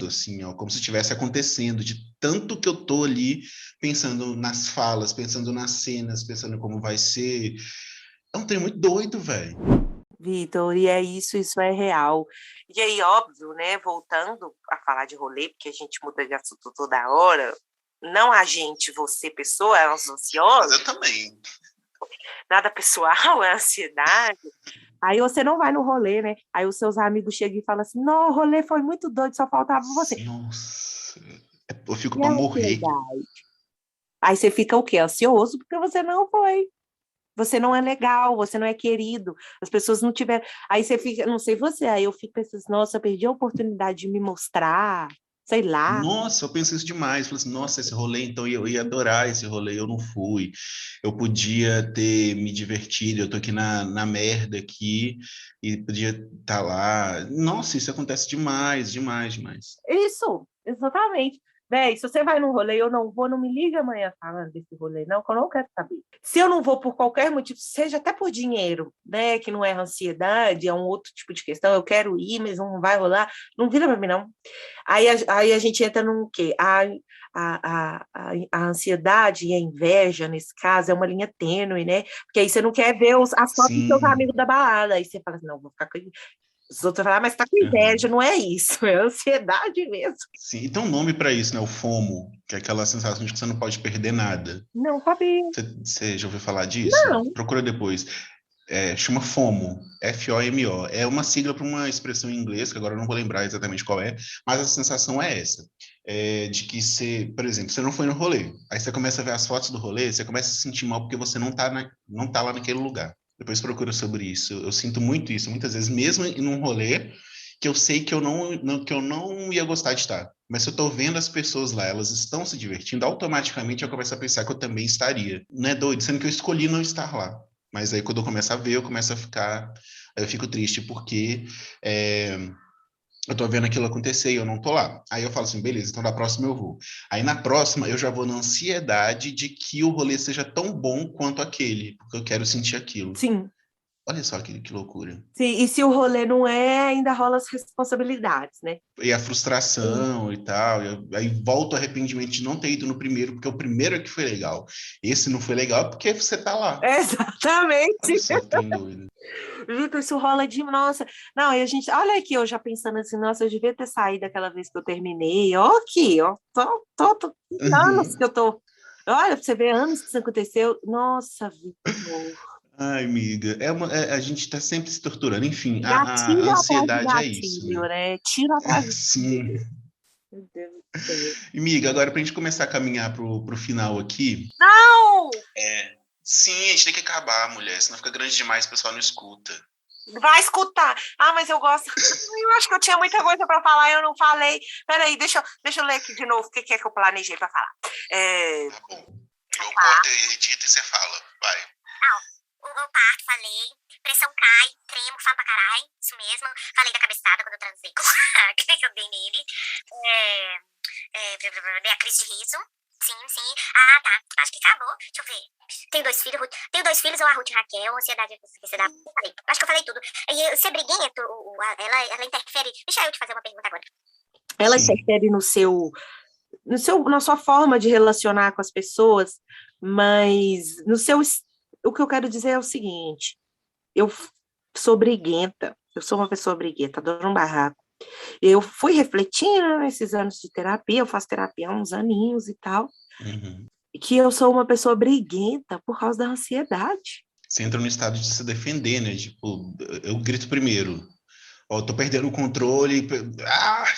assim, ó, como se estivesse acontecendo, de tanto que eu tô ali pensando nas falas, pensando nas cenas, pensando como vai ser. É um trem muito doido, velho. Vitor, e é isso é real. E aí, óbvio, né, voltando a falar de rolê, porque a gente muda de assunto toda hora, não a gente, você, pessoa, é Mas ansiosa, eu também. nada pessoal, é ansiedade. Aí você não vai no rolê, né? Aí os seus amigos chegam e falam assim: não, o rolê foi muito doido, só faltava você. Nossa, eu fico E a pra morrer. ansiedade? Aí você fica o quê? Ansioso porque você não foi. Você não é legal, você não é querido, as pessoas não tiveram. Aí você fica, não sei você, aí eu fico pensando, nossa, eu perdi a oportunidade de me mostrar, sei lá. Nossa, eu penso isso demais. Falei assim, nossa, esse rolê, então eu ia adorar esse rolê, eu não fui. Eu podia ter me divertido, eu tô aqui na merda aqui e podia estar lá. Nossa, isso acontece demais, demais, demais. Isso, exatamente. Véi, se você vai num rolê e eu não vou, não me liga amanhã falando desse rolê, não, que eu não quero saber. Se eu não vou por qualquer motivo, seja até por dinheiro, né, que não é ansiedade, é um outro tipo de questão, eu quero ir, mas não vai rolar, não vira pra mim, não. Aí a gente entra num quê? A ansiedade e a inveja, nesse caso, é uma linha tênue, né? Porque aí você não quer ver as fotos dos seus Sim. amigos da balada, aí você fala assim, não, vou ficar com... Os outros vão falar, mas tá com inveja, Aham. não é isso, é ansiedade mesmo. Sim, e tem um nome para isso, né? O FOMO, que é aquela sensação de que você não pode perder nada. Não sabia. Você já ouviu falar disso? Não. Procura depois. Chama FOMO, FOMO. É uma sigla para uma expressão em inglês, que agora eu não vou lembrar exatamente qual é, mas a sensação é essa. De que você, por exemplo, você não foi no rolê, aí você começa a ver as fotos do rolê, você começa a se sentir mal porque você não tá lá naquele lugar. Depois procura sobre isso. Eu sinto muito isso, muitas vezes, mesmo em um rolê que eu sei que que eu não ia gostar de estar. Mas se eu estou vendo as pessoas lá, elas estão se divertindo, automaticamente eu começo a pensar que eu também estaria. Não é doido? Sendo que eu escolhi não estar lá. Mas aí quando eu começo a ver, eu começo a ficar... Aí eu fico triste porque eu tô vendo aquilo acontecer e eu não tô lá. Aí eu falo assim, beleza, então da próxima eu vou. Aí na próxima eu já vou na ansiedade de que o rolê seja tão bom quanto aquele, porque eu quero sentir aquilo. Sim, Olha só que loucura. sim. E se o rolê não é, ainda rola as responsabilidades, né? E a Sim. frustração e tal, aí volta o arrependimento de não ter ido no primeiro, porque o primeiro é que foi legal. Esse não foi legal porque você tá lá. Olha Exatamente. só que trem doido. Vitor, isso rola de... Nossa, não, e a gente... Olha aqui, eu já pensando assim, nossa, eu devia ter saído aquela vez que eu terminei. Ó aqui, ó. Tô anos que Uhum. eu tô... Olha, pra você ver anos que isso aconteceu. Nossa, Vitor. Ai, amiga, a gente tá sempre se torturando. Enfim, a Gatilho atrás de ansiedade é isso, gatilho, né? né? Tiro atrás de Sim. tiro. Meu Deus do céu. Amiga, agora pra gente começar a caminhar pro final aqui. Não! Sim, a gente tem que acabar, mulher, senão fica grande demais, o pessoal não escuta. Vai escutar. Ah, mas eu gosto. Eu acho que eu tinha muita coisa para falar e eu não falei. Peraí, deixa eu ler aqui de novo o que é que eu planejei para falar. Tá bom. Eu corto, edito e você fala. Vai. O parto, falei. Pressão cai, tremo, falo pra caralho. Isso mesmo. Falei da cabeçada quando eu transei com aquele que eu dei nele. Dei a crise de riso. Sim. Ah, tá. Acho que acabou. Deixa eu ver. Tenho dois filhos, ou a Ruth e Raquel, ansiedade esquecer da... Falei. Acho que eu falei tudo. E ser briguento, ela interfere... Deixa eu te fazer uma pergunta agora. Ela Sim. interfere na sua forma de relacionar com as pessoas, mas o que eu quero dizer é o seguinte: eu sou briguenta, eu sou uma pessoa briguenta, adoro um barraco. Eu fui refletindo nesses anos de terapia, eu faço terapia há uns aninhos e tal, Uhum. que eu sou uma pessoa briguenta por causa da ansiedade. Você entra no estado de se defender, né? Tipo, eu grito primeiro. Ó, tô perdendo o controle.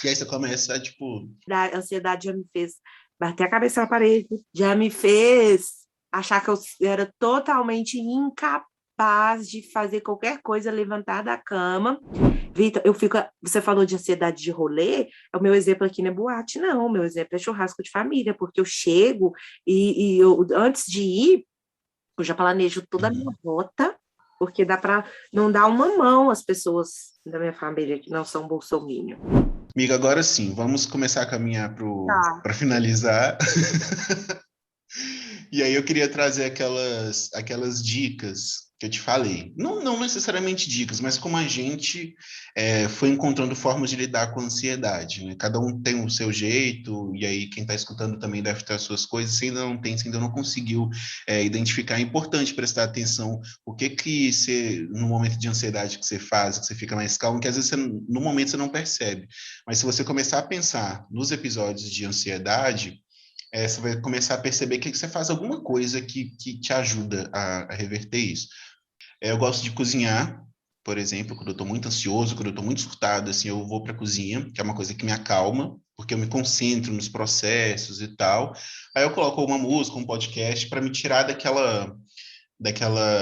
E aí você começa, tipo... A ansiedade já me fez bater a cabeça na parede, já me fez achar que eu era totalmente incapaz de fazer qualquer coisa, levantar da cama. Vitor, você falou de ansiedade de rolê, o meu exemplo aqui não é boate, não, o meu exemplo é churrasco de família, porque eu chego e antes de ir, eu já planejo toda a minha Uhum. rota, porque dá para não dar uma mão às pessoas da minha família que não são bolsominion. Amiga, agora sim, vamos começar a caminhar Tá. para finalizar. E aí eu queria trazer aquelas dicas que eu te falei. Não necessariamente dicas, mas como a gente foi encontrando formas de lidar com a ansiedade, né? Cada um tem o seu jeito, e aí quem está escutando também deve ter as suas coisas. Se ainda não tem, se ainda não conseguiu identificar, é importante prestar atenção o que você, no momento de ansiedade que você faz, que você fica mais calmo, que às vezes no momento você não percebe. Mas se você começar a pensar nos episódios de ansiedade, você vai começar a perceber que você faz alguma coisa que te ajuda a reverter isso. Eu gosto de cozinhar, por exemplo, quando eu estou muito ansioso, quando eu estou muito surtado, assim, eu vou para a cozinha, que é uma coisa que me acalma, porque eu me concentro nos processos e tal. Aí eu coloco uma música, um podcast, para me tirar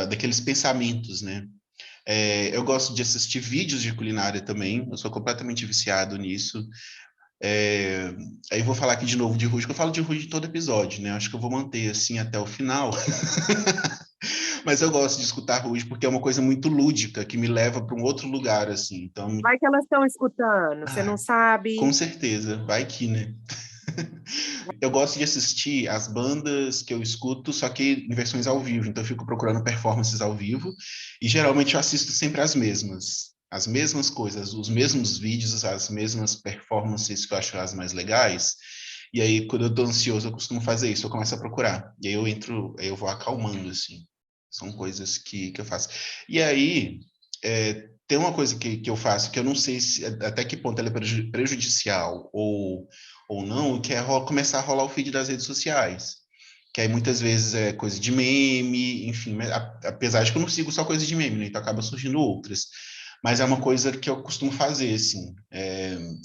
daqueles pensamentos, né? Eu gosto de assistir vídeos de culinária também, eu sou completamente viciado nisso. Aí vou falar aqui de novo de Ruge, que eu falo de Ruge em todo episódio, né? Acho que eu vou manter assim até o final. Mas eu gosto de escutar Ruge porque é uma coisa muito lúdica, que me leva para um outro lugar, assim. Então, Vai que elas estão escutando, você não com sabe. certeza, vai que, né? Eu gosto de assistir as bandas que eu escuto, só que em versões ao vivo. Então eu fico procurando performances ao vivo e geralmente eu assisto sempre as mesmas coisas, os mesmos vídeos, as mesmas performances que eu acho as mais legais. E aí, quando eu tô ansioso, eu costumo fazer isso, eu começo a procurar. E aí eu entro, aí eu vou acalmando, assim. São coisas que eu faço. E aí, tem uma coisa que eu faço, que eu não sei até que ponto ela é prejudicial ou não, que é começar a rolar o feed das redes sociais. Que aí muitas vezes é coisa de meme, enfim, apesar de que eu não sigo só coisa de meme, né? Então acaba surgindo outras. Mas é uma coisa que eu costumo fazer, assim.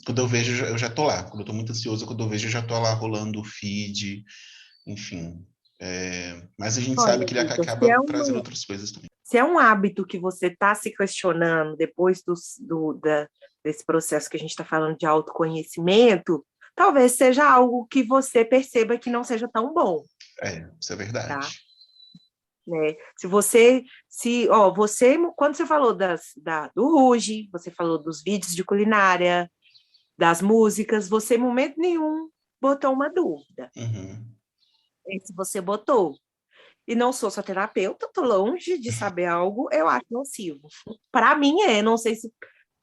Quando eu vejo, eu já tô lá. Quando eu tô muito ansioso, quando eu vejo, eu já tô lá rolando o feed, enfim. Mas a gente sabe Olha, que ele Vitor, acaba trazendo outras coisas também. se é um hábito que você está se questionando depois desse processo que a gente está falando de autoconhecimento, talvez seja algo que você perceba que não seja tão bom, Isso é tá? verdade. Né? Quando você falou do Ruge, você falou dos vídeos de culinária, das músicas, você em momento nenhum botou uma dúvida. Uhum. Se você botou. E não sou sua terapeuta, estou longe de saber algo, eu acho nocivo. Para mim não sei se,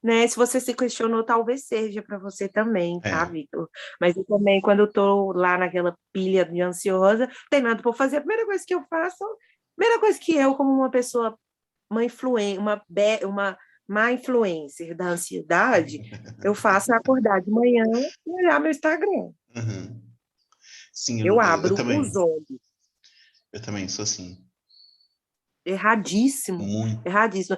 né, se você se questionou, talvez seja para você também, tá, Vitor? Mas eu também, quando eu tô lá naquela pilha de ansiosa, não tem nada para fazer, a primeira coisa que eu faço, a primeira coisa que eu, como uma pessoa, uma má influencer da ansiedade, eu faço é acordar de manhã e olhar meu Instagram. Uhum. Sim, Eu eu abro também. os olhos. Eu também sou assim. Erradíssimo, Muito. erradíssimo.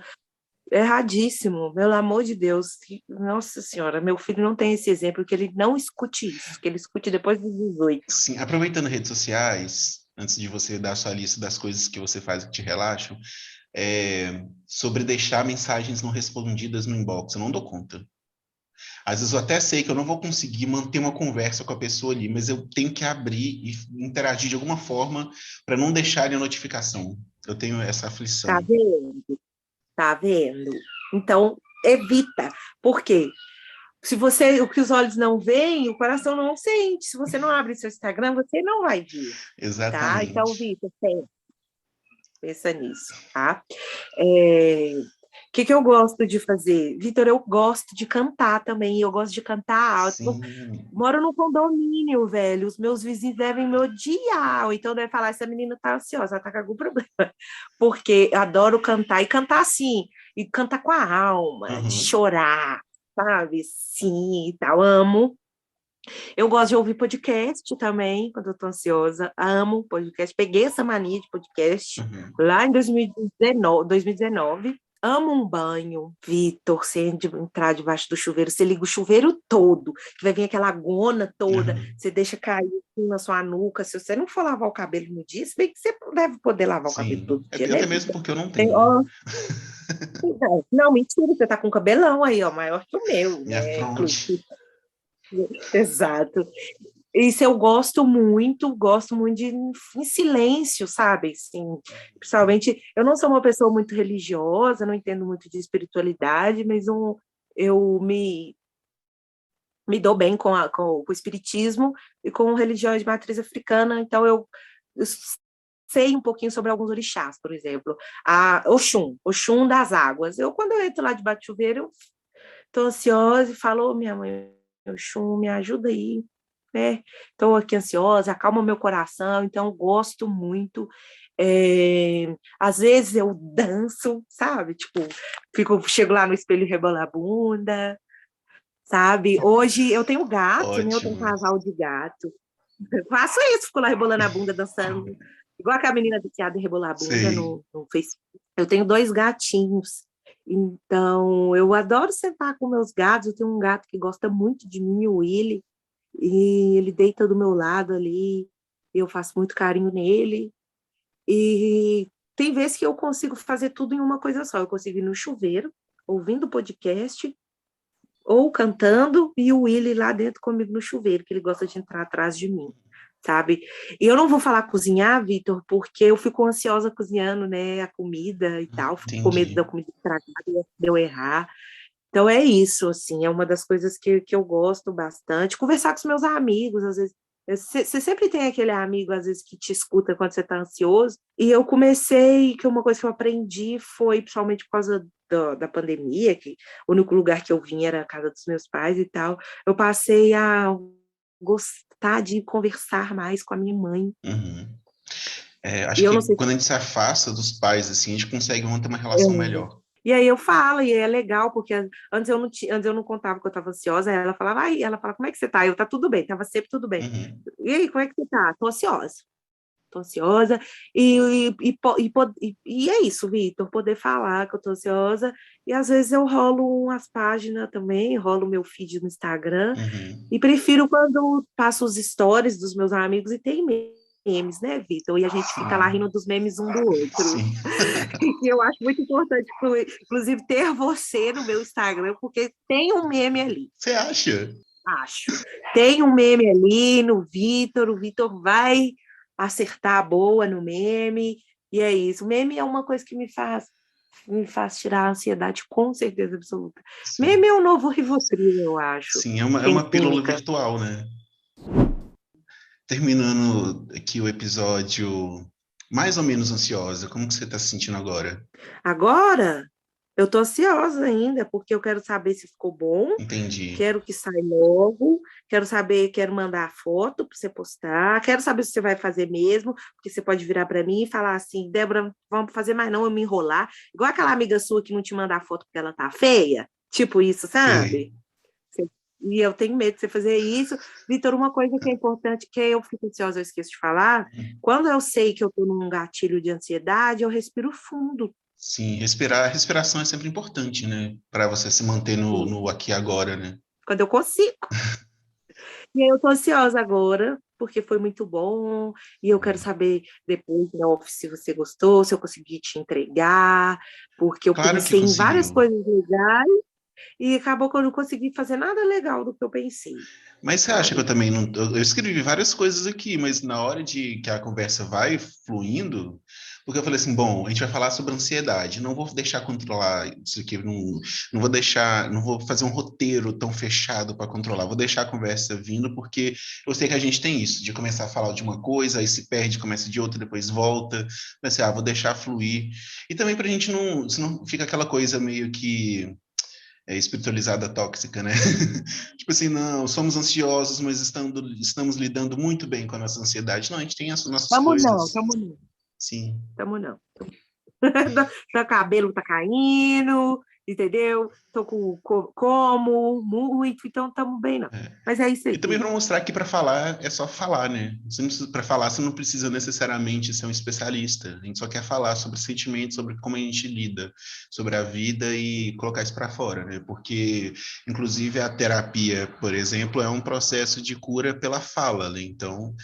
Erradíssimo, pelo amor de Deus. Nossa Senhora, meu filho não tem esse exemplo, que ele não escute isso, que ele escute depois dos 18. Sim, aproveitando redes sociais, antes de você dar a sua lista das coisas que você faz que te relaxam, sobre deixar mensagens não respondidas no inbox, eu não dou conta. Às vezes eu até sei que eu não vou conseguir manter uma conversa com a pessoa ali, mas eu tenho que abrir e interagir de alguma forma para não deixar a notificação. Eu tenho essa Tá aflição. vendo? Tá vendo? Então, evita. Por quê? O que os olhos não veem, o coração não sente. Se você não abre seu Instagram, você não vai ver, tá? Então, Exatamente. Vitor, pensa nisso, tá? O que eu gosto de fazer? Vitor, eu gosto de cantar também, eu gosto de cantar alto. Sim. Moro num condomínio, velho, os meus vizinhos devem me odiar, ou então devem falar, essa menina tá ansiosa, ela tá com algum problema. Porque eu adoro cantar, e cantar assim, e cantar com a alma, de Uhum. chorar, sabe? Sim, e tal, amo. Eu gosto de ouvir podcast também, quando eu tô ansiosa, amo podcast, peguei essa mania de podcast Uhum. lá em 2019. Amo um banho, Vitor, entrar debaixo do chuveiro, você liga o chuveiro todo, que vai vir aquela gona toda, Uhum. você deixa cair assim na sua nuca, se você não for lavar o cabelo no dia, se bem que você não deve poder lavar o cabelo Sim. todo dia, né, Até mesmo Vitor? porque eu não Tem, tenho, né? ó, não, mentira, você tá com cabelão aí, ó, maior que o meu, Minha né, fronte. inclusive. Exato. Isso eu gosto muito de em silêncio, sabe? Assim, principalmente, eu não sou uma pessoa muito religiosa, não entendo muito de espiritualidade, mas eu me dou bem com o espiritismo e com religiões de matriz africana, então eu sei um pouquinho sobre alguns orixás, por exemplo, a Oxum das águas. Quando eu entro lá de chuveiro, eu estou ansiosa e falo, minha mãe, Oxum, me ajuda aí, né? Estou aqui ansiosa, acalma meu coração, então gosto muito. Às vezes eu danço, sabe? Tipo, chego lá no espelho e rebolo a bunda, sabe? Hoje eu tenho gato, né? Eu tenho um Ótimo. casal de gato. Eu faço isso, fico lá rebolando a bunda, dançando, igual aquela menina viciada em rebolar a bunda Sei. no Facebook. Eu tenho 2 gatinhos, então eu adoro sentar com meus gatos. Eu tenho um gato que gosta muito de mim, o Willy, e ele deita do meu lado ali, eu faço muito carinho nele, e tem vezes que eu consigo fazer tudo em uma coisa só. Eu consigo ir no chuveiro, ouvindo podcast, ou cantando, e o Willy lá dentro comigo no chuveiro, que ele gosta de entrar atrás de mim, sabe? E eu não vou falar cozinhar, Vitor, porque eu fico ansiosa cozinhando, né, a comida e tal, fico com medo da Entendi. comida estragada, de eu errar. Então é isso, assim, é uma das coisas que eu gosto bastante. Conversar com os meus amigos, às vezes. Você sempre tem aquele amigo, às vezes, que te escuta quando você está ansioso. E eu comecei, que uma coisa que eu aprendi foi, principalmente por causa da pandemia, que o único lugar que eu vim era a casa dos meus pais e tal. Eu passei a gostar de conversar mais com a minha mãe. Uhum. E Acho eu não que sei quando a gente se afasta dos pais, assim, a gente consegue manter uma relação se. melhor. E aí eu falo, e é legal, porque antes eu não contava que eu estava ansiosa, aí ela falava, ai, ela fala, como é que você tá? Eu, tá tudo bem, tava sempre tudo bem. Uhum. E aí, como é que você tá? Tô ansiosa, e é isso, Vitor, poder falar que eu tô ansiosa, e às vezes eu rolo umas páginas também, rolo meu feed no Instagram, Uhum. e prefiro quando passo os stories dos meus amigos e tem memes, né, Vitor? E a gente fica lá Sim, rindo dos memes um do outro. sim. E eu acho muito importante, inclusive, ter você no meu Instagram, porque tem um meme ali, Você acha? acho. Tem um meme ali no Vitor, o Vitor vai acertar a boa no meme, e é isso. O meme é uma coisa que me faz tirar a ansiedade, com certeza absoluta. Sim. Meme é o novo Rivotril, eu acho. Sim, é Tem uma pílula química. virtual, né? Terminando aqui o episódio mais ou menos ansiosa, como que você está se sentindo agora? Agora, eu tô ansiosa ainda, porque eu quero saber se ficou bom, Entendi. quero que saia logo, quero saber, quero mandar a foto para você postar, quero saber se você vai fazer mesmo, porque você pode virar para mim e falar assim, Débora, vamos fazer mais não, eu me enrolar, igual aquela amiga sua que não te manda a foto porque ela tá feia, tipo isso, Sei. sabe? E eu tenho medo de você fazer isso. Vitor, uma coisa que é importante, que eu fico ansiosa, eu esqueço de falar, quando eu sei que eu estou num gatilho de ansiedade, eu respiro fundo. Sim, respirar, respiração é sempre importante, né? Para você se manter no aqui e agora, né? Quando eu consigo. E aí eu tô ansiosa agora, porque foi muito bom, e eu quero saber depois, na off, se você gostou, se eu consegui te entregar, porque eu Claro que pensei em várias conseguiu. coisas legais, e acabou que eu não consegui fazer nada legal do que eu pensei, Mas você acha que eu sabe? também não. Eu escrevi várias coisas aqui, mas na hora de que a conversa vai fluindo, porque eu falei assim, bom, a gente vai falar sobre ansiedade, não vou deixar controlar isso aqui, não vou deixar, não vou fazer um roteiro tão fechado para controlar, vou deixar a conversa vindo, porque eu sei que a gente tem isso, de começar a falar de uma coisa, aí se perde, começa de outra, depois volta, mas assim, vou deixar fluir. E também pra gente não, senão fica aquela coisa meio que espiritualizada tóxica, né? Tipo assim, não, somos ansiosos, mas estamos lidando muito bem com a nossa ansiedade. Não, a gente tem as nossas Tamo não, coisas. tamo não, Sim. tamo não. Meu cabelo tá caindo, entendeu? Tô como muito, então tamo bem, não. É. Mas é isso E também aí. para mostrar que para falar é só falar, né? Para falar você não precisa necessariamente ser um especialista. A gente só quer falar sobre sentimentos, sobre como a gente lida, sobre a vida e colocar isso para fora, né? Porque, inclusive, a terapia, por exemplo, é um processo de cura pela fala, né? Então,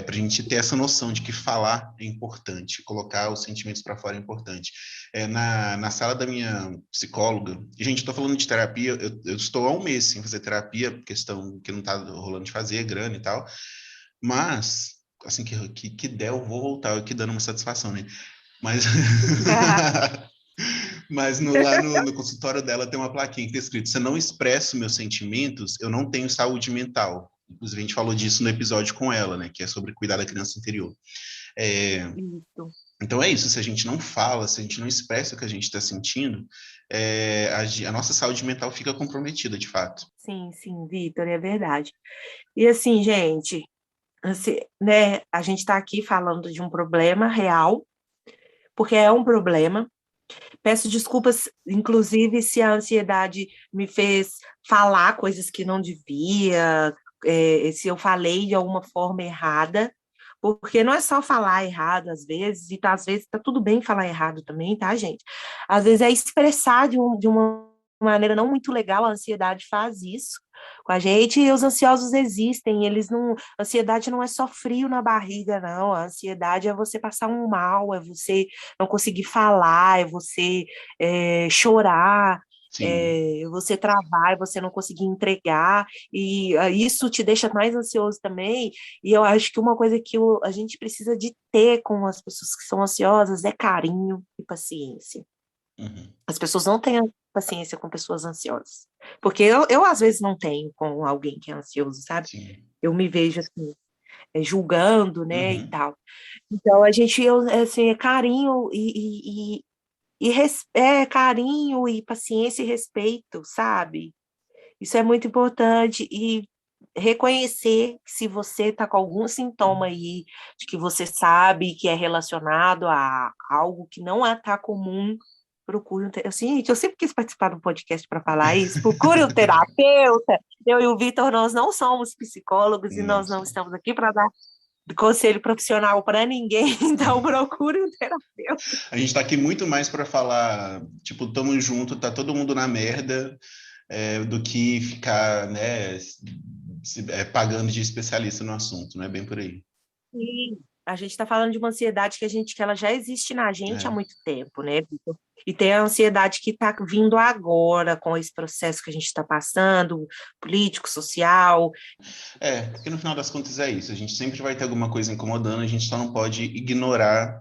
para a gente ter essa noção de que falar é importante, colocar os sentimentos para fora é importante. Na sala da minha psicóloga, e, gente, estou falando de terapia, eu estou há um mês sem fazer terapia, questão que não está rolando de fazer, grana e tal, mas, assim que der, eu vou voltar aqui dando uma satisfação, né? Mas, mas lá no consultório dela tem uma plaquinha que está escrito: se eu não expresso meus sentimentos, eu não tenho saúde mental. Inclusive, a gente falou disso no episódio com ela, né? Que é sobre cuidar da criança interior. É, Isso. então é isso, se a gente não fala, se a gente não expressa o que a gente está sentindo, a nossa saúde mental fica comprometida, de fato. Sim, sim, Vitor, é verdade. E assim, gente, assim, né, a gente está aqui falando de um problema real, porque é um problema. Peço desculpas, inclusive, se a ansiedade me fez falar coisas que não devia, se eu falei de alguma forma errada, porque não é só falar errado às vezes, e às vezes tá tudo bem falar errado também, tá, gente? Às vezes é expressar de uma maneira não muito legal, a ansiedade faz isso com a gente, e os ansiosos existem, eles não, a ansiedade não é só frio na barriga, não, a ansiedade é você passar um mal, é você não conseguir falar, é você chorar, Sim, você travar, é você não conseguir entregar, e isso te deixa mais ansioso também, e eu acho que uma coisa que a gente precisa de ter com as pessoas que são ansiosas é carinho e paciência. Uhum. As pessoas não têm paciência com pessoas ansiosas. Porque eu às vezes, não tenho com alguém que é ansioso, sabe? Sim. Eu me vejo assim, julgando, né, e Uhum. tal. Então, assim, é carinho carinho e paciência e respeito, sabe? Isso é muito importante. E reconhecer que se você está com algum sintoma aí, de que você sabe que é relacionado a algo que não está comum, procure assim, eu sempre quis participar do podcast para falar isso, procure um terapeuta. Eu e o Vitor, nós não somos psicólogos e nós não Nossa. estamos aqui para dar conselho profissional para ninguém, então procure um terapeuta. A gente tá aqui muito mais para falar, tipo, tamo junto, tá todo mundo na merda, do que ficar, né, pagando de especialista no assunto, não é bem por aí. Sim, a gente está falando de uma ansiedade que ela já existe na gente há É. muito tempo, né, Vitor? E tem a ansiedade que está vindo agora com esse processo que a gente está passando, político, social. Porque no final das contas é isso, a gente sempre vai ter alguma coisa incomodando, a gente só não pode ignorar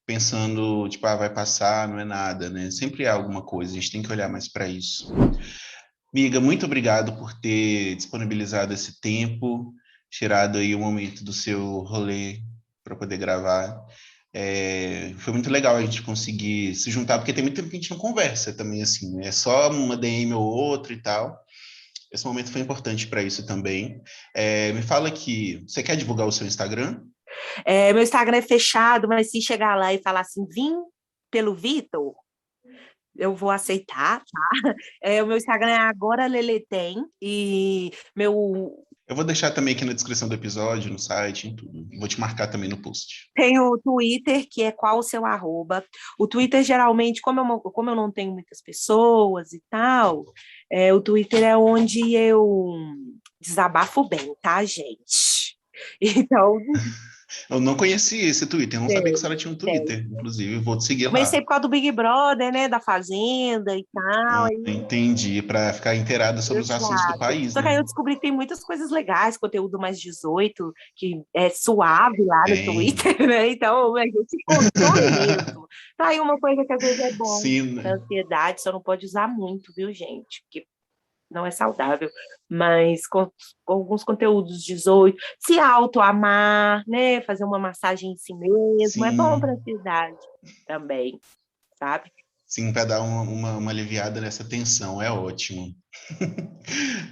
pensando, tipo, vai passar, não é nada, né? Sempre há alguma coisa, a gente tem que olhar mais para isso. Miga, muito obrigado por ter disponibilizado esse tempo, tirado aí um momento do seu rolê para poder gravar. Foi muito legal a gente conseguir se juntar, porque tem muito tempo que a gente não conversa também, assim, né? É só uma DM ou outra e tal. Esse momento foi importante para isso também. Me fala aqui, você quer divulgar o seu Instagram? Meu Instagram é fechado, mas se chegar lá e falar assim, vim pelo Vitor, eu vou aceitar, tá? O meu Instagram é agora Leletem e meu Eu vou deixar também aqui na descrição do episódio, no site, em tudo. Vou te marcar também no post. tem o Twitter, que é qual o seu arroba. O Twitter, geralmente, como eu não tenho muitas pessoas e tal, o Twitter é onde eu desabafo bem, tá, gente? Então, Eu não conhecia esse Twitter, eu não sabia que a tem, senhora tinha um tem. Twitter, inclusive, vou te seguir Comecei lá. por causa do Big Brother, né, da Fazenda e tal, aí Entendi, para ficar inteirada sobre os assuntos do exato. país, Só que aí né? eu descobri que tem muitas coisas legais, conteúdo mais 18, que é suave lá no Tem. Twitter, né? Então a gente controle mesmo. Tá aí uma coisa que às vezes é bom para Sim, ansiedade, só não pode usar muito, viu, gente? Porque não é saudável. Mas com alguns conteúdos 18, se auto-amar, né? Fazer uma massagem em si mesmo, é bom para sim, ansiedade também, sabe? sim, para dar uma aliviada nessa tensão, é ótimo.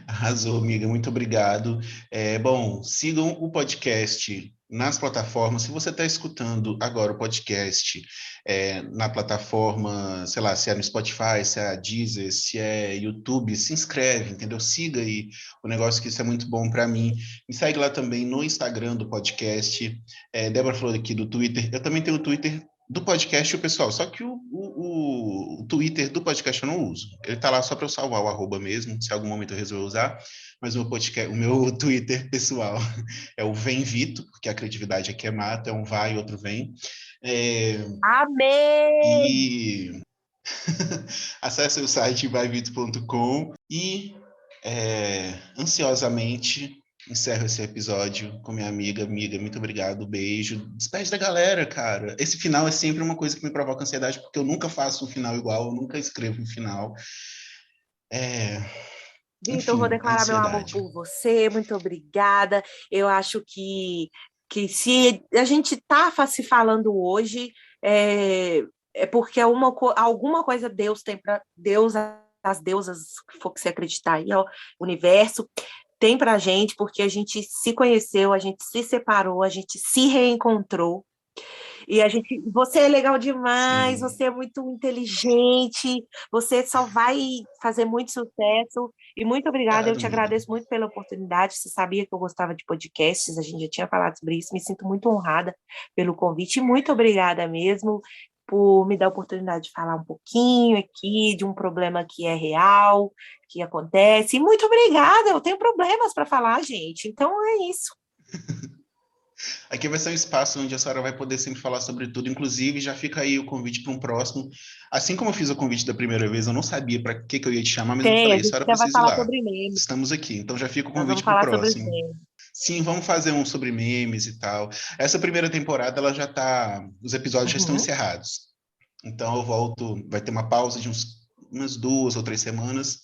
Arrasou, amiga, muito obrigado. Bom, sigam o podcast nas plataformas. Se você está escutando agora o podcast na plataforma, sei lá, se é no Spotify, se é a Deezer, se é YouTube, se inscreve, entendeu? Siga aí o negócio, que isso é muito bom para mim. Me segue lá também no Instagram do podcast. Débora falou aqui do Twitter. Eu também tenho o Twitter do podcast, o pessoal, só que o Twitter do podcast eu não uso. Ele tá lá só para eu salvar o arroba mesmo, se em algum momento eu resolver usar, mas o meu Twitter pessoal é o Vem Vito, porque a criatividade aqui é mata, é um vai, outro vem. Amém! E acesse o site vaivito.com e ansiosamente encerro esse episódio com minha amiga. Amiga, muito obrigado, beijo. Despede da galera, cara. Esse final é sempre uma coisa que me provoca ansiedade, porque eu nunca faço um final igual, eu nunca escrevo um final. Vitor, eu vou Enfim, declarar meu amor ansiedade. por você, muito obrigada. Eu acho que se a gente está se falando hoje, é porque alguma coisa Deus tem para Deus, as deusas, que for que você acreditar aí, ó, o universo, tem para a gente, porque a gente se conheceu, a gente se separou, a gente se reencontrou. E você é legal demais, Sim, você é muito inteligente, você só vai fazer muito sucesso. E muito obrigada, eu obrigado, te amiga. agradeço muito pela oportunidade. Você sabia que eu gostava de podcasts, a gente já tinha falado sobre isso. Me sinto muito honrada pelo convite. E muito obrigada mesmo por me dar a oportunidade de falar um pouquinho aqui de um problema que é real, que acontece. E muito obrigada, eu tenho problemas para falar, gente. Então é isso. Aqui vai ser um espaço onde a senhora vai poder sempre falar sobre tudo. Inclusive, já fica aí o convite para um próximo. Assim como eu fiz o convite da primeira vez, eu não sabia para que eu ia te chamar, mas eu Tem, a falei, a gente senhora já vai precisa ir falar lá. sobre memes. Estamos aqui. Então já fica o Nós vamos convite para o falar sobre os próximo. memes. Sim, vamos fazer um sobre memes e tal. Essa primeira temporada, ela já tá. Os episódios já estão Uhum. encerrados. Então eu volto, vai ter uma pausa de umas 2 ou 3 semanas,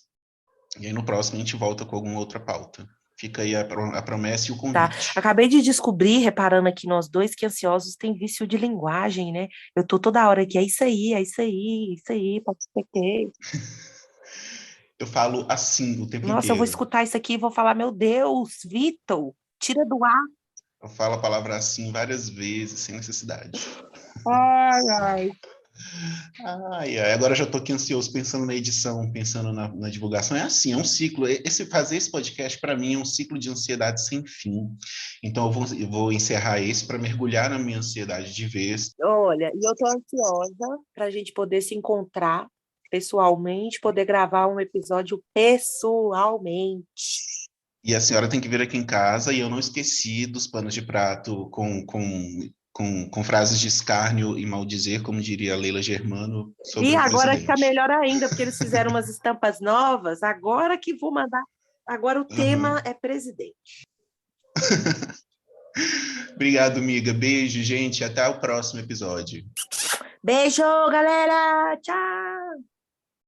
e aí no próximo a gente volta com alguma outra pauta. Fica aí a promessa e o Tá. convite. Acabei de descobrir, reparando aqui nós dois, que ansiosos têm vício de linguagem, né? Eu tô toda hora aqui, é isso aí, é isso aí, é isso aí, pode ser que. Eu falo assim o tempo Nossa, eu vou inteiro. escutar isso aqui e vou falar, meu Deus, Vitor, tira do ar. Eu falo a palavra assim várias vezes, sem necessidade. Ai, ai. Ai, ai, agora eu já estou aqui ansioso pensando na edição, pensando na divulgação. É assim, é um ciclo. Fazer esse podcast, para mim, é um ciclo de ansiedade sem fim. Então, eu vou encerrar esse para mergulhar na minha ansiedade de vez. Olha, e eu tô ansiosa para a gente poder se encontrar pessoalmente, poder gravar um episódio pessoalmente. E a senhora tem que vir aqui em casa, e eu não esqueci dos panos de prato com frases de escárnio e maldizer, como diria a Leila Germano, sobre E o agora fica presidente. melhor ainda, porque eles fizeram umas estampas novas. Agora que vou mandar. Agora o tema Uhum. é presidente. Obrigado, amiga. Beijo, gente. Até o próximo episódio. Beijo, galera! Tchau!